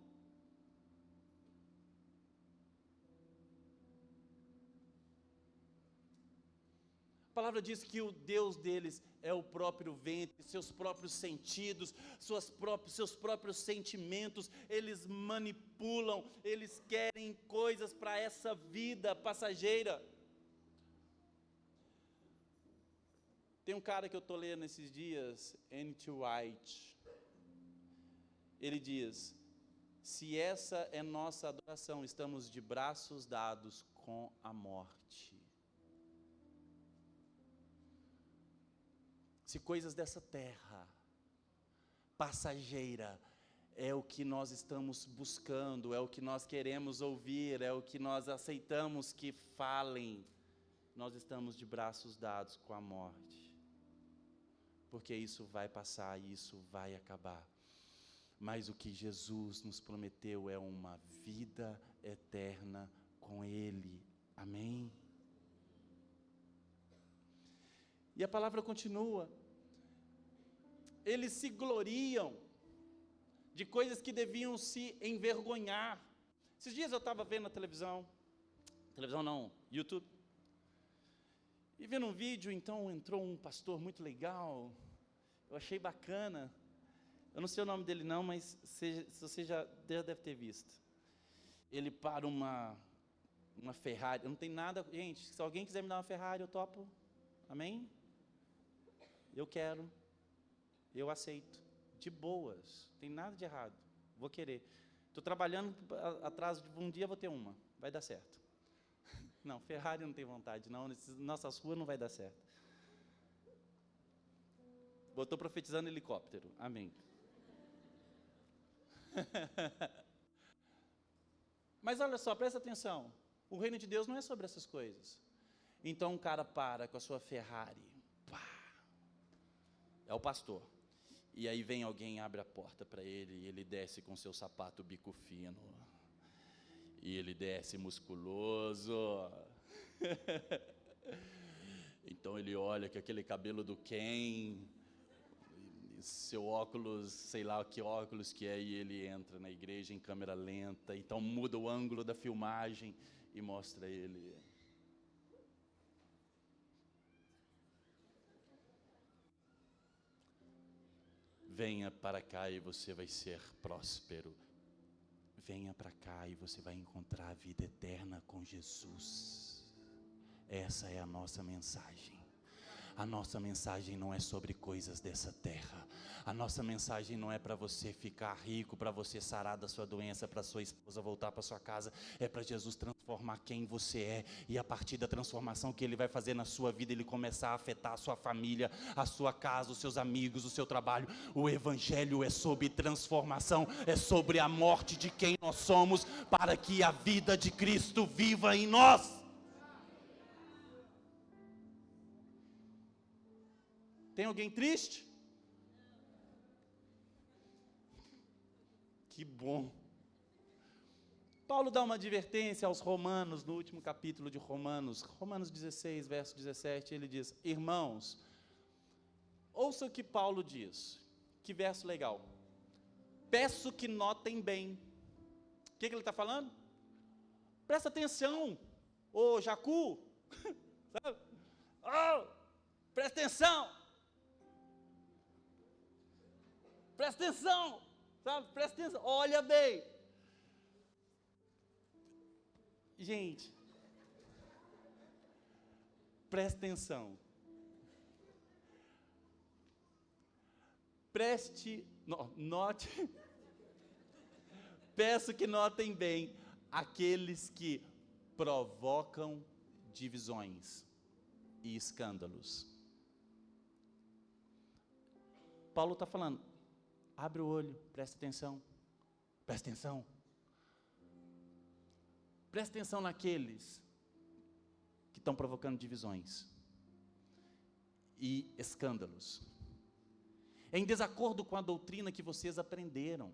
A palavra diz que o Deus deles é o próprio ventre, seus próprios sentidos, seus próprios sentimentos, eles manipulam, eles querem coisas para essa vida passageira. Tem um cara que eu estou lendo esses dias, N.T. Wright, ele diz: se essa é nossa adoração, estamos de braços dados com a morte. Se coisas dessa terra, passageira, é o que nós estamos buscando, é o que nós queremos ouvir, é o que nós aceitamos que falem, nós estamos de braços dados com a morte. Porque isso vai passar e isso vai acabar. Mas o que Jesus nos prometeu é uma vida eterna com Ele. Amém? E a palavra continua. Eles se gloriam de coisas que deviam se envergonhar. Esses dias eu estava vendo na televisão não, YouTube, e vendo um vídeo, então entrou um pastor muito legal, eu achei bacana, eu não sei o nome dele não, mas se você já deve ter visto. Ele para uma Ferrari, não tem nada, gente, se alguém quiser me dar uma Ferrari, eu topo, amém? Eu quero, eu aceito, de boas, não tem nada de errado, vou querer. Estou trabalhando atrás de um dia, vou ter uma, vai dar certo. Não, Ferrari não tem vontade, não, nossas ruas não vai dar certo. Estou profetizando helicóptero, amém. Mas olha só, presta atenção, o reino de Deus não é sobre essas coisas. Então um cara para com a sua Ferrari, é o pastor, e aí vem alguém, abre a porta para ele, e ele desce com seu sapato bico fino, e ele desce musculoso, então ele olha que aquele cabelo do Ken, seu óculos, sei lá que óculos que é, e ele entra na igreja em câmera lenta, então muda o ângulo da filmagem e mostra ele. Venha para cá e você vai ser próspero. Venha para cá e você vai encontrar a vida eterna com Jesus. Essa é a nossa mensagem. A nossa mensagem não é sobre coisas dessa terra. A nossa mensagem não é para você ficar rico, para você sarar da sua doença, para sua esposa voltar para sua casa. É para Jesus transformar quem você é. E a partir da transformação que Ele vai fazer na sua vida, Ele começar a afetar a sua família, a sua casa, os seus amigos, o seu trabalho. O Evangelho é sobre transformação, é sobre a morte de quem nós somos, para que a vida de Cristo viva em nós. Tem alguém triste? Que bom. Paulo dá uma advertência aos romanos, no último capítulo de Romanos 16, verso 17, ele diz: irmãos, ouça o que Paulo diz, que verso legal, peço que notem bem. O que ele está falando? Presta atenção, ô Jacu, sabe? Oh, presta atenção. Presta atenção, sabe? Presta atenção, olha bem. Gente, presta atenção. Note, peço que notem bem aqueles que provocam divisões e escândalos. Paulo está falando, abre o olho, presta atenção, presta atenção. Presta atenção naqueles que estão provocando divisões e escândalos. é em desacordo com a doutrina que vocês aprenderam.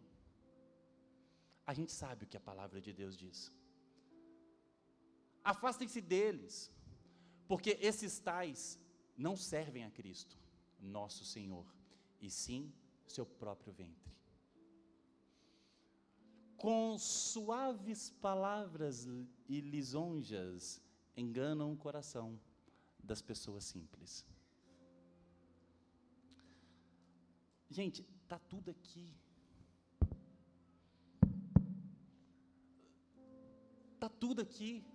A gente sabe o que a palavra de Deus diz. Afastem-se deles, porque esses tais não servem a Cristo, nosso Senhor, e sim seu próprio ventre. Com suaves palavras e lisonjas, enganam o coração das pessoas simples. Gente, está tudo aqui. Está tudo aqui.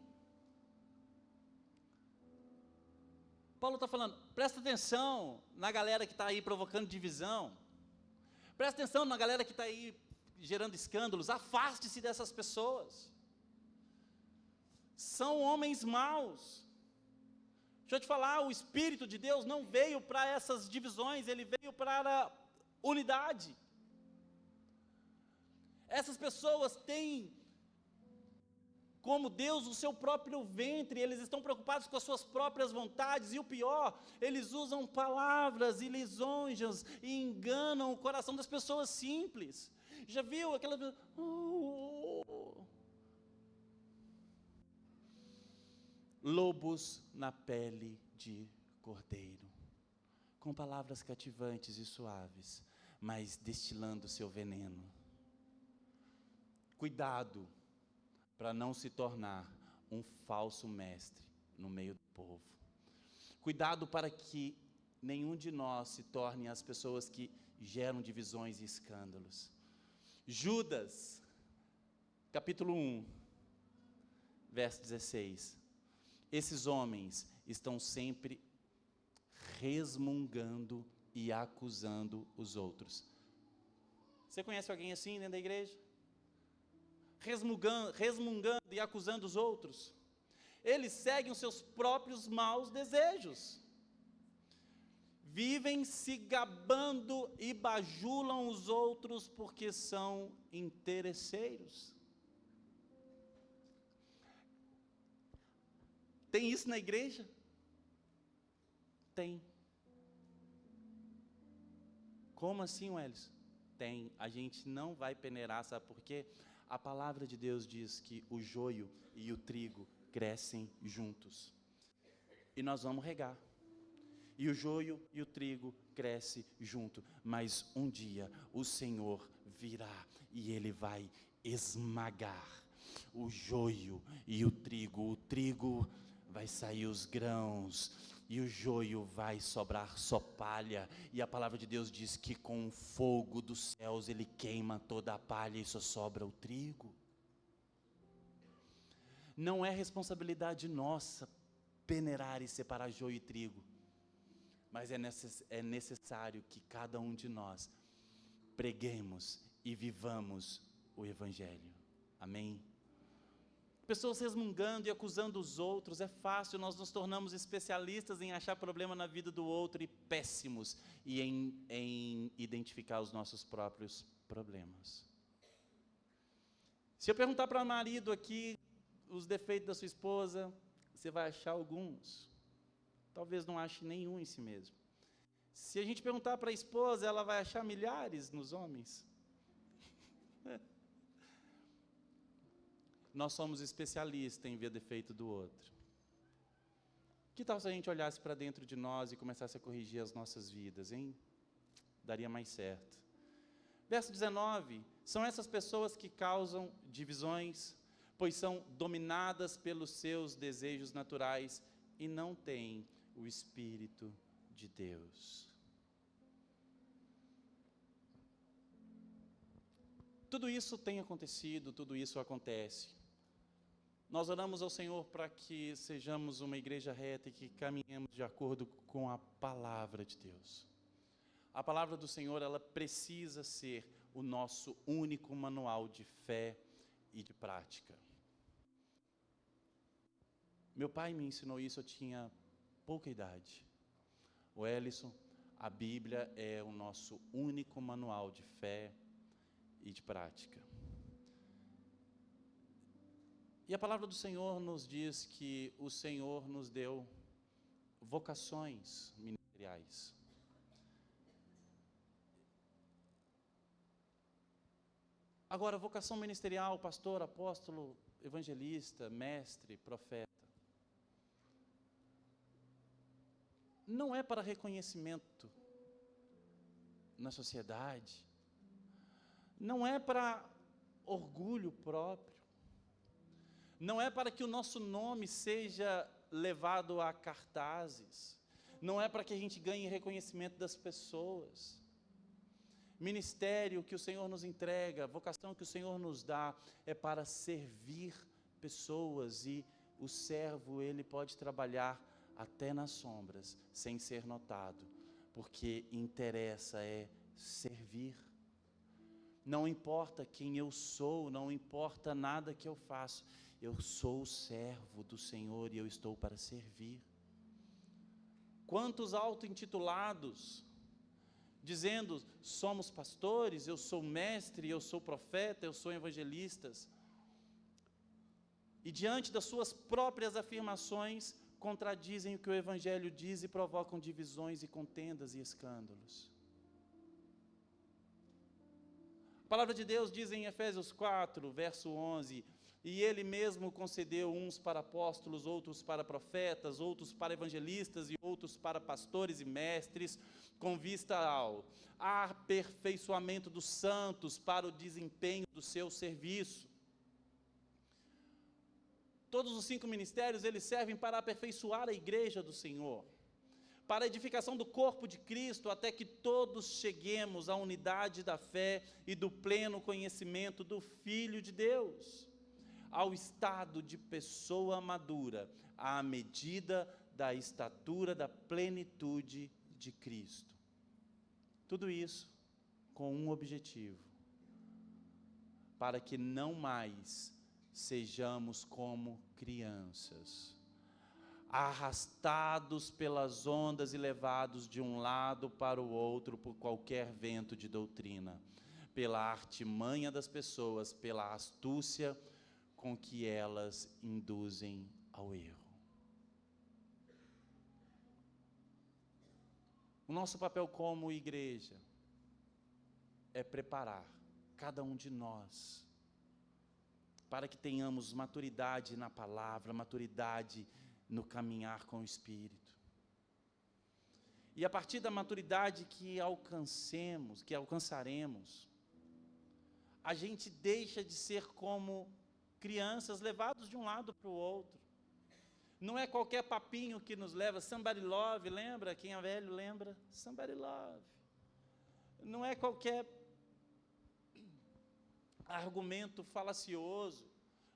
Paulo está falando, presta atenção na galera que está aí provocando divisão. Presta atenção na galera que está aí gerando escândalos. Afaste-se dessas pessoas. São homens maus. Deixa eu te falar, o Espírito de Deus não veio para essas divisões, ele veio para a unidade. Essas pessoas têm como Deus o seu próprio ventre, eles estão preocupados com as suas próprias vontades, e o pior, eles usam palavras e lisonjas e enganam o coração das pessoas simples. Já viu aquela... Lobos na pele de cordeiro, com palavras cativantes e suaves, mas destilando seu veneno. Cuidado para não se tornar um falso mestre no meio do povo. Cuidado para que nenhum de nós se torne as pessoas que geram divisões e escândalos. Judas, capítulo 1, verso 16. Esses homens estão sempre resmungando e acusando os outros. Você conhece alguém assim dentro da igreja? Resmungando e acusando os outros. Eles seguem os seus próprios maus desejos. Vivem se gabando e bajulam os outros porque são interesseiros. Tem isso na igreja? Tem. Como assim, Welles? Tem. A gente não vai peneirar, sabe por quê? A palavra de Deus diz que o joio e o trigo crescem juntos. E nós vamos regar. E o joio e o trigo crescem junto. Mas um dia o Senhor virá e Ele vai esmagar o joio e o trigo. O trigo vai sair os grãos, e o joio vai sobrar só palha, e a palavra de Deus diz que com o fogo dos céus ele queima toda a palha e só sobra o trigo. Não é responsabilidade nossa peneirar e separar joio e trigo, mas é necessário que cada um de nós preguemos e vivamos o Evangelho. Amém? Pessoas resmungando e acusando os outros, é fácil, nós nos tornamos especialistas em achar problema na vida do outro e péssimos em identificar os nossos próprios problemas. Se eu perguntar para o marido aqui os defeitos da sua esposa, você vai achar alguns. Talvez não ache nenhum em si mesmo. Se a gente perguntar para a esposa, ela vai achar milhares nos homens. Nós somos especialistas em ver defeito do outro. Que tal se a gente olhasse para dentro de nós e começasse a corrigir as nossas vidas, hein? Daria mais certo. Verso 19, são essas pessoas que causam divisões, pois são dominadas pelos seus desejos naturais e não têm o Espírito de Deus. Tudo isso tem acontecido, tudo isso acontece. Nós oramos ao Senhor para que sejamos uma igreja reta e que caminhemos de acordo com a palavra de Deus. A palavra do Senhor, ela precisa ser o nosso único manual de fé e de prática. Meu pai me ensinou isso, eu tinha pouca idade. O Ellison, a Bíblia é o nosso único manual de fé e de prática. E a palavra do Senhor nos diz que o Senhor nos deu vocações ministeriais. Agora, vocação ministerial, pastor, apóstolo, evangelista, mestre, profeta, não é para reconhecimento na sociedade, não é para orgulho próprio, não é para que o nosso nome seja levado a cartazes, não é para que a gente ganhe reconhecimento das pessoas. Ministério que o Senhor nos entrega, vocação que o Senhor nos dá, é para servir pessoas, e o servo, ele pode trabalhar até nas sombras, sem ser notado, porque interessa é servir. Não importa quem eu sou, não importa nada que eu faço, eu sou o servo do Senhor e eu estou para servir. Quantos auto-intitulados, dizendo, somos pastores, eu sou mestre, eu sou profeta, eu sou evangelistas, e diante das suas próprias afirmações, contradizem o que o Evangelho diz e provocam divisões e contendas e escândalos. A palavra de Deus diz em Efésios 4, verso 11, e Ele mesmo concedeu uns para apóstolos, outros para profetas, outros para evangelistas e outros para pastores e mestres, com vista ao aperfeiçoamento dos santos para o desempenho do seu serviço. Todos os 5 ministérios, eles servem para aperfeiçoar a igreja do Senhor, para a edificação do corpo de Cristo, até que todos cheguemos à unidade da fé e do pleno conhecimento do Filho de Deus, ao estado de pessoa madura, à medida da estatura da plenitude de Cristo. Tudo isso com um objetivo: para que não mais sejamos como crianças, arrastados pelas ondas e levados de um lado para o outro por qualquer vento de doutrina, pela artimanha das pessoas, pela astúcia com que elas induzem ao erro. O nosso papel como igreja é preparar cada um de nós para que tenhamos maturidade na palavra, maturidade no caminhar com o Espírito. E a partir da maturidade que alcançaremos, a gente deixa de ser como crianças levados de um lado para o outro. Não é qualquer papinho que nos leva, somebody love, lembra? Quem é velho lembra? Somebody love. Não é qualquer argumento falacioso,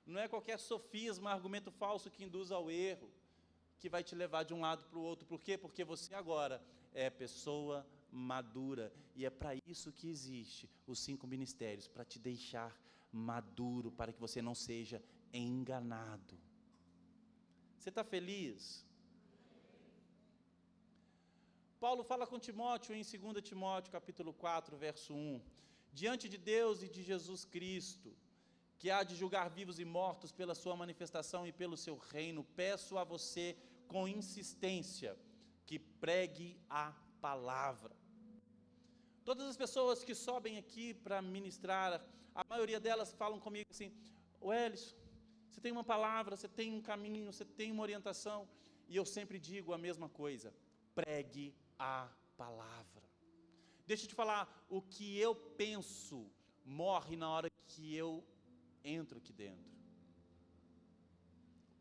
não é qualquer sofisma, argumento falso que induz ao erro, que vai te levar de um lado para o outro. Por quê? Porque você agora é pessoa madura, e é para isso que existe os 5 ministérios, para te deixar maduro, para que você não seja enganado. Você está feliz? Paulo fala com Timóteo em 2 Timóteo capítulo 4, verso 1, diante de Deus e de Jesus Cristo, que há de julgar vivos e mortos pela sua manifestação e pelo seu reino, peço a você com insistência que pregue a palavra. Todas as pessoas que sobem aqui para ministrar, a maioria delas falam comigo assim: Wellison, você tem uma palavra, você tem um caminho, você tem uma orientação, e eu sempre digo a mesma coisa: pregue a palavra. Deixa eu te falar, o que eu penso morre na hora que eu entro aqui dentro.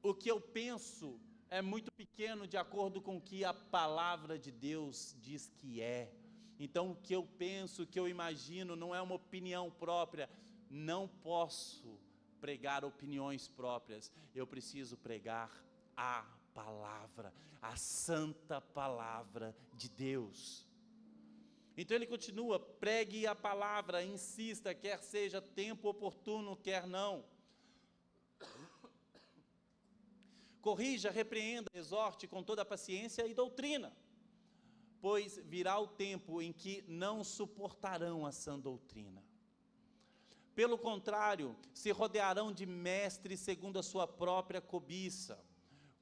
O que eu penso é muito pequeno de acordo com o que a palavra de Deus diz que é. Então, o que eu penso, o que eu imagino, não é uma opinião própria. Não posso pregar opiniões próprias. Eu preciso pregar a palavra, a santa palavra de Deus. Então ele continua: pregue a palavra, insista, quer seja tempo oportuno, quer não. Corrija, repreenda, exorte com toda a paciência e doutrina, pois virá o tempo em que não suportarão a sã doutrina. Pelo contrário, se rodearão de mestres segundo a sua própria cobiça,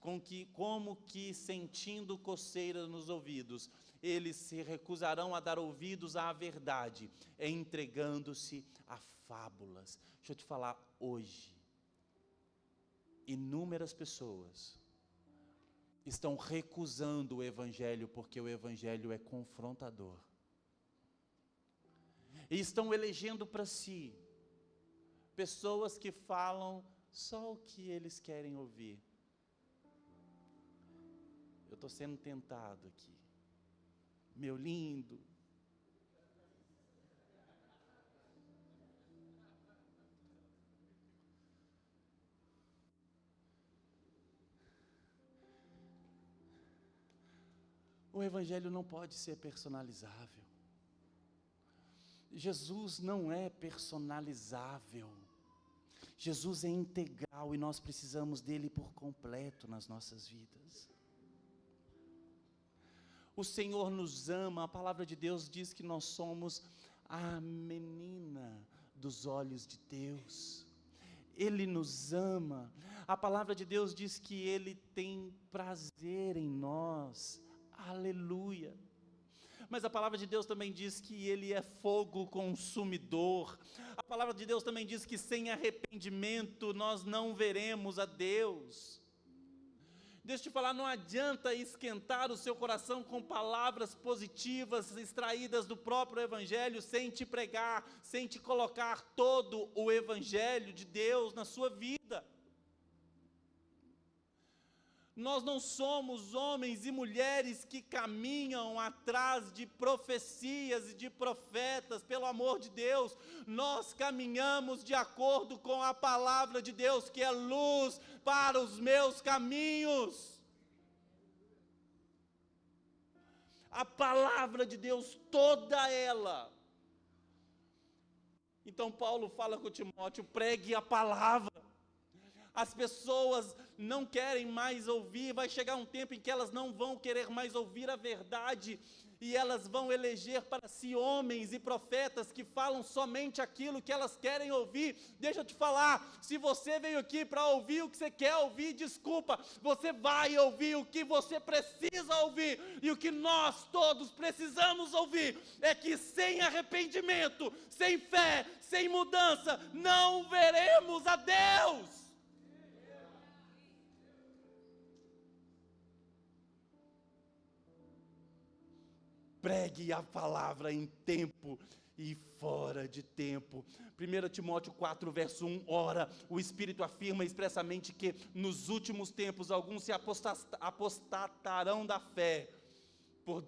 como que sentindo coceira nos ouvidos, eles se recusarão a dar ouvidos à verdade, entregando-se a fábulas. Deixa eu te falar, hoje, inúmeras pessoas estão recusando o Evangelho, porque o Evangelho é confrontador. E estão elegendo para si pessoas que falam só o que eles querem ouvir. Eu estou sendo tentado aqui. Meu lindo. O Evangelho não pode ser personalizável. Jesus não é personalizável. Jesus é integral e nós precisamos dele por completo nas nossas vidas. O Senhor nos ama, a palavra de Deus diz que nós somos a menina dos olhos de Deus. Ele nos ama, a palavra de Deus diz que Ele tem prazer em nós, aleluia. Mas a palavra de Deus também diz que Ele é fogo consumidor. A palavra de Deus também diz que sem arrependimento nós não veremos a Deus. Deixa eu te falar, não adianta esquentar o seu coração com palavras positivas extraídas do próprio Evangelho, sem te pregar, sem te colocar todo o Evangelho de Deus na sua vida. Nós não somos homens e mulheres que caminham atrás de profecias e de profetas, pelo amor de Deus. Nós caminhamos de acordo com a palavra de Deus, que é luz para os meus caminhos. A palavra de Deus, toda ela. Então Paulo fala com Timóteo, pregue a palavra. As pessoas não querem mais ouvir, vai chegar um tempo em que elas não vão querer mais ouvir a verdade, e elas vão eleger para si homens e profetas que falam somente aquilo que elas querem ouvir. Deixa eu te falar, se você veio aqui para ouvir o que você quer ouvir, desculpa, você vai ouvir o que você precisa ouvir, e o que nós todos precisamos ouvir, é que sem arrependimento, sem fé, sem mudança, não veremos a Deus. Pregue a palavra em tempo e fora de tempo. 1 Timóteo 4, verso 1, ora, o Espírito afirma expressamente que nos últimos tempos alguns se apostatarão da fé, por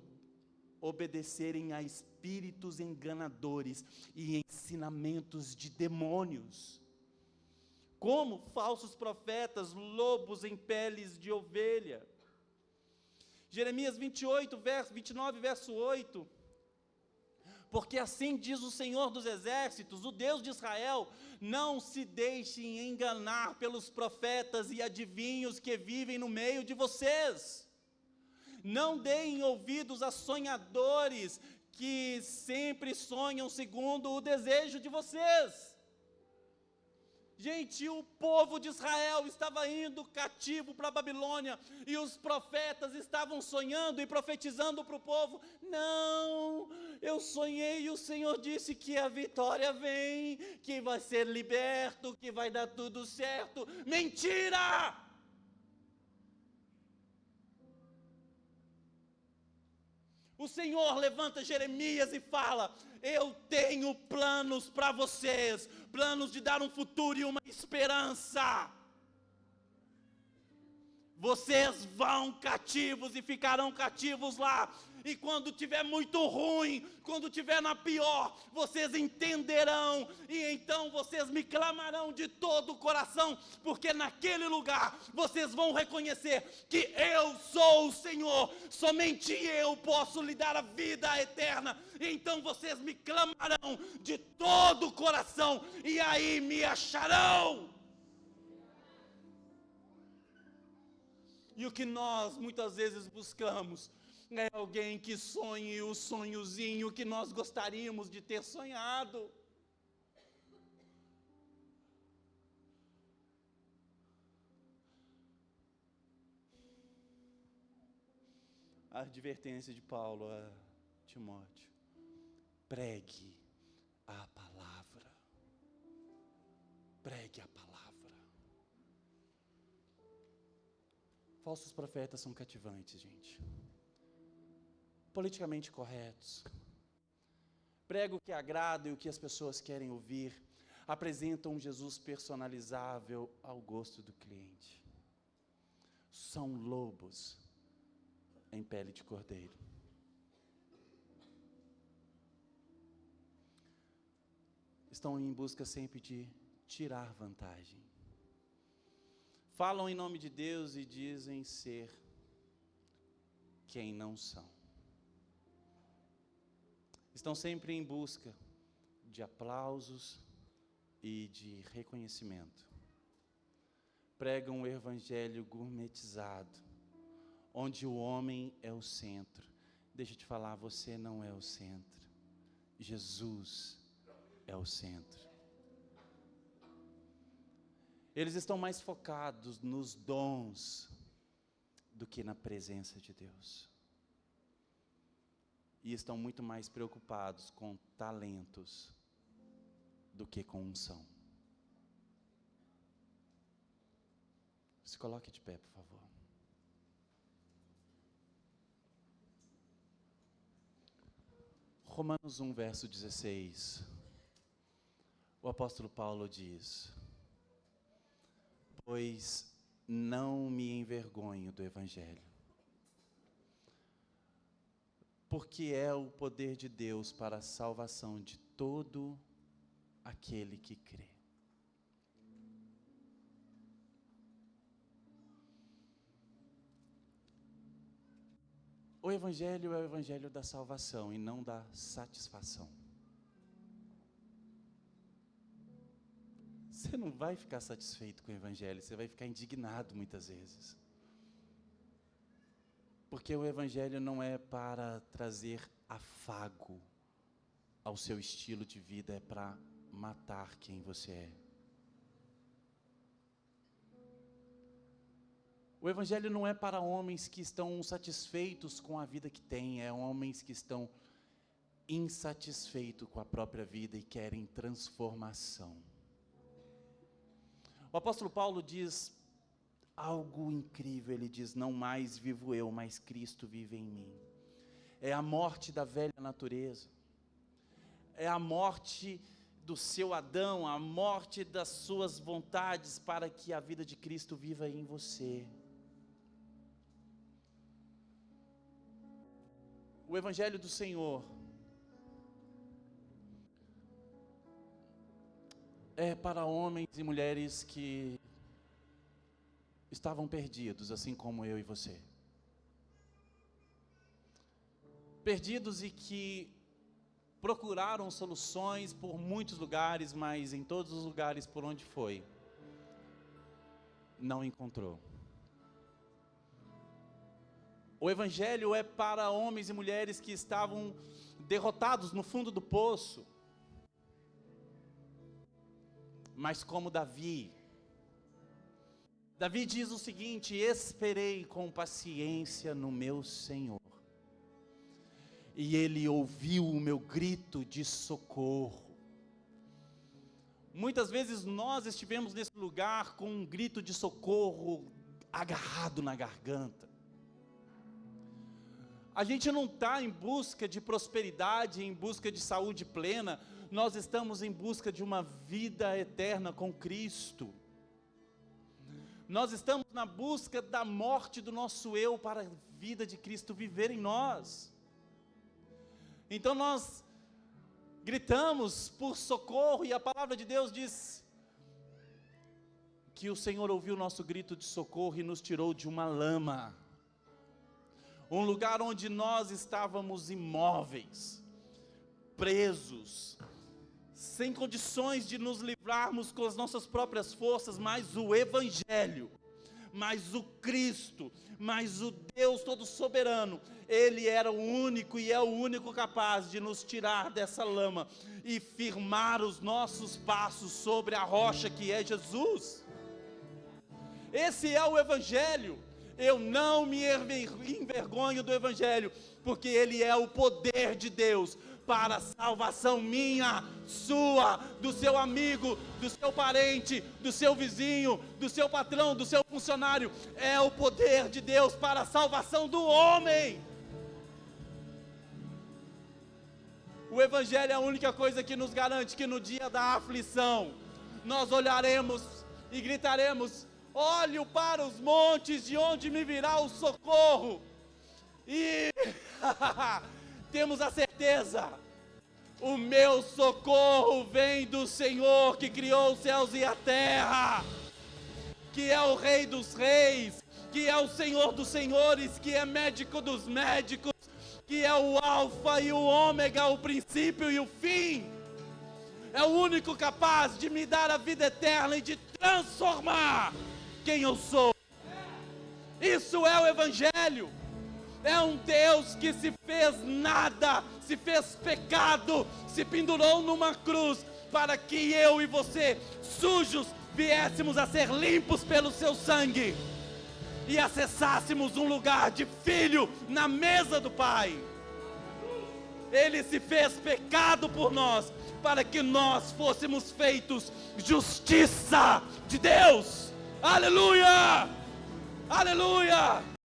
obedecerem a espíritos enganadores e ensinamentos de demônios, como falsos profetas, lobos em peles de ovelha. Jeremias 29, verso 8, porque assim diz o Senhor dos Exércitos, o Deus de Israel, não se deixem enganar pelos profetas e adivinhos que vivem no meio de vocês, não deem ouvidos a sonhadores que sempre sonham segundo o desejo de vocês. Gente, o povo de Israel estava indo cativo para a Babilônia, e os profetas estavam sonhando e profetizando para o povo, não, eu sonhei e o Senhor disse que a vitória vem, que vai ser liberto, que vai dar tudo certo. Mentira! O Senhor levanta Jeremias e fala, eu tenho planos para vocês, planos de dar um futuro e uma esperança. Vocês vão cativos e ficarão cativos lá, e quando tiver muito ruim, quando tiver na pior, vocês entenderão, e então vocês me clamarão de todo o coração, porque naquele lugar, vocês vão reconhecer que eu sou o Senhor, somente eu posso lhe dar a vida eterna, e então vocês me clamarão de todo o coração, e aí me acharão. E o que nós muitas vezes buscamos é alguém que sonhe o sonhozinho que nós gostaríamos de ter sonhado. a advertência de Paulo a Timóteo: pregue a palavra. Pregue a palavra. Falsos profetas são cativantes, gente. Politicamente corretos. Pregam o que agrada e o que as pessoas querem ouvir. Apresentam um Jesus personalizável ao gosto do cliente. São lobos em pele de cordeiro. Estão em busca sempre de tirar vantagem. Falam em nome de Deus e dizem ser quem não são. Estão sempre em busca de aplausos e de reconhecimento. Pregam o evangelho gourmetizado, onde o homem é o centro. Deixa eu te falar, você não é o centro. Jesus é o centro. Eles estão mais focados nos dons do que na presença de Deus. E estão muito mais preocupados com talentos do que com unção. Se coloque de pé, por favor. Romanos 1, verso 16. O apóstolo Paulo diz: pois não me envergonho do evangelho, porque é o poder de Deus para a salvação de todo aquele que crê. O evangelho é o evangelho da salvação e não da satisfação. Você não vai ficar satisfeito com o evangelho, você vai ficar indignado muitas vezes. Porque o evangelho não é para trazer afago ao seu estilo de vida, é para matar quem você é. O evangelho não é para homens que estão satisfeitos com a vida que têm, é homens que estão insatisfeitos com a própria vida e querem transformação. O apóstolo Paulo diz algo incrível, ele diz: não mais vivo eu, mas Cristo vive em mim. É a morte da velha natureza, é a morte do seu Adão, a morte das suas vontades, para que a vida de Cristo viva em você. O evangelho do Senhor é para homens e mulheres que estavam perdidos, assim como eu e você. Perdidos e que procuraram soluções por muitos lugares, mas em todos os lugares por onde foi, não encontrou. O evangelho é para homens e mulheres que estavam derrotados no fundo do poço, mas como Davi diz o seguinte: esperei com paciência no meu Senhor, e Ele ouviu o meu grito de socorro. Muitas vezes nós estivemos nesse lugar com um grito de socorro agarrado na garganta. A gente não está em busca de prosperidade, em busca de saúde plena, nós estamos em busca de uma vida eterna com Cristo. Nós estamos na busca da morte do nosso eu para a vida de Cristo viver em nós. Então nós gritamos por socorro e a palavra de Deus diz que o Senhor ouviu o nosso grito de socorro e nos tirou de uma lama. Um lugar onde nós estávamos imóveis, presos, sem condições de nos livrarmos com as nossas próprias forças, mas o Evangelho, mas o Cristo, mas o Deus todo soberano, Ele era o único e é o único capaz de nos tirar dessa lama e firmar os nossos passos sobre a rocha que é Jesus. Esse é o Evangelho. Eu não me envergonho do Evangelho, porque ele é o poder de Deus para a salvação minha, sua, do seu amigo, do seu parente, do seu vizinho, do seu patrão, do seu funcionário. É o poder de Deus para a salvação do homem. O Evangelho é a única coisa que nos garante que no dia da aflição, nós olharemos e gritaremos: olho para os montes, de onde me virá o socorro. E temos a certeza: o meu socorro vem do Senhor que criou os céus e a terra, que é o Rei dos reis, que é o Senhor dos senhores, que é médico dos médicos, que é o alfa e o ômega, o princípio e o fim. É o único capaz de me dar a vida eterna e de transformar quem eu sou. Isso é o Evangelho. É um Deus que se fez nada, se fez pecado, se pendurou numa cruz, para que eu e você, sujos, viéssemos a ser limpos pelo seu sangue e acessássemos um lugar de filho na mesa do Pai. Ele se fez pecado por nós, para que nós fôssemos feitos justiça de Deus. Aleluia! Aleluia!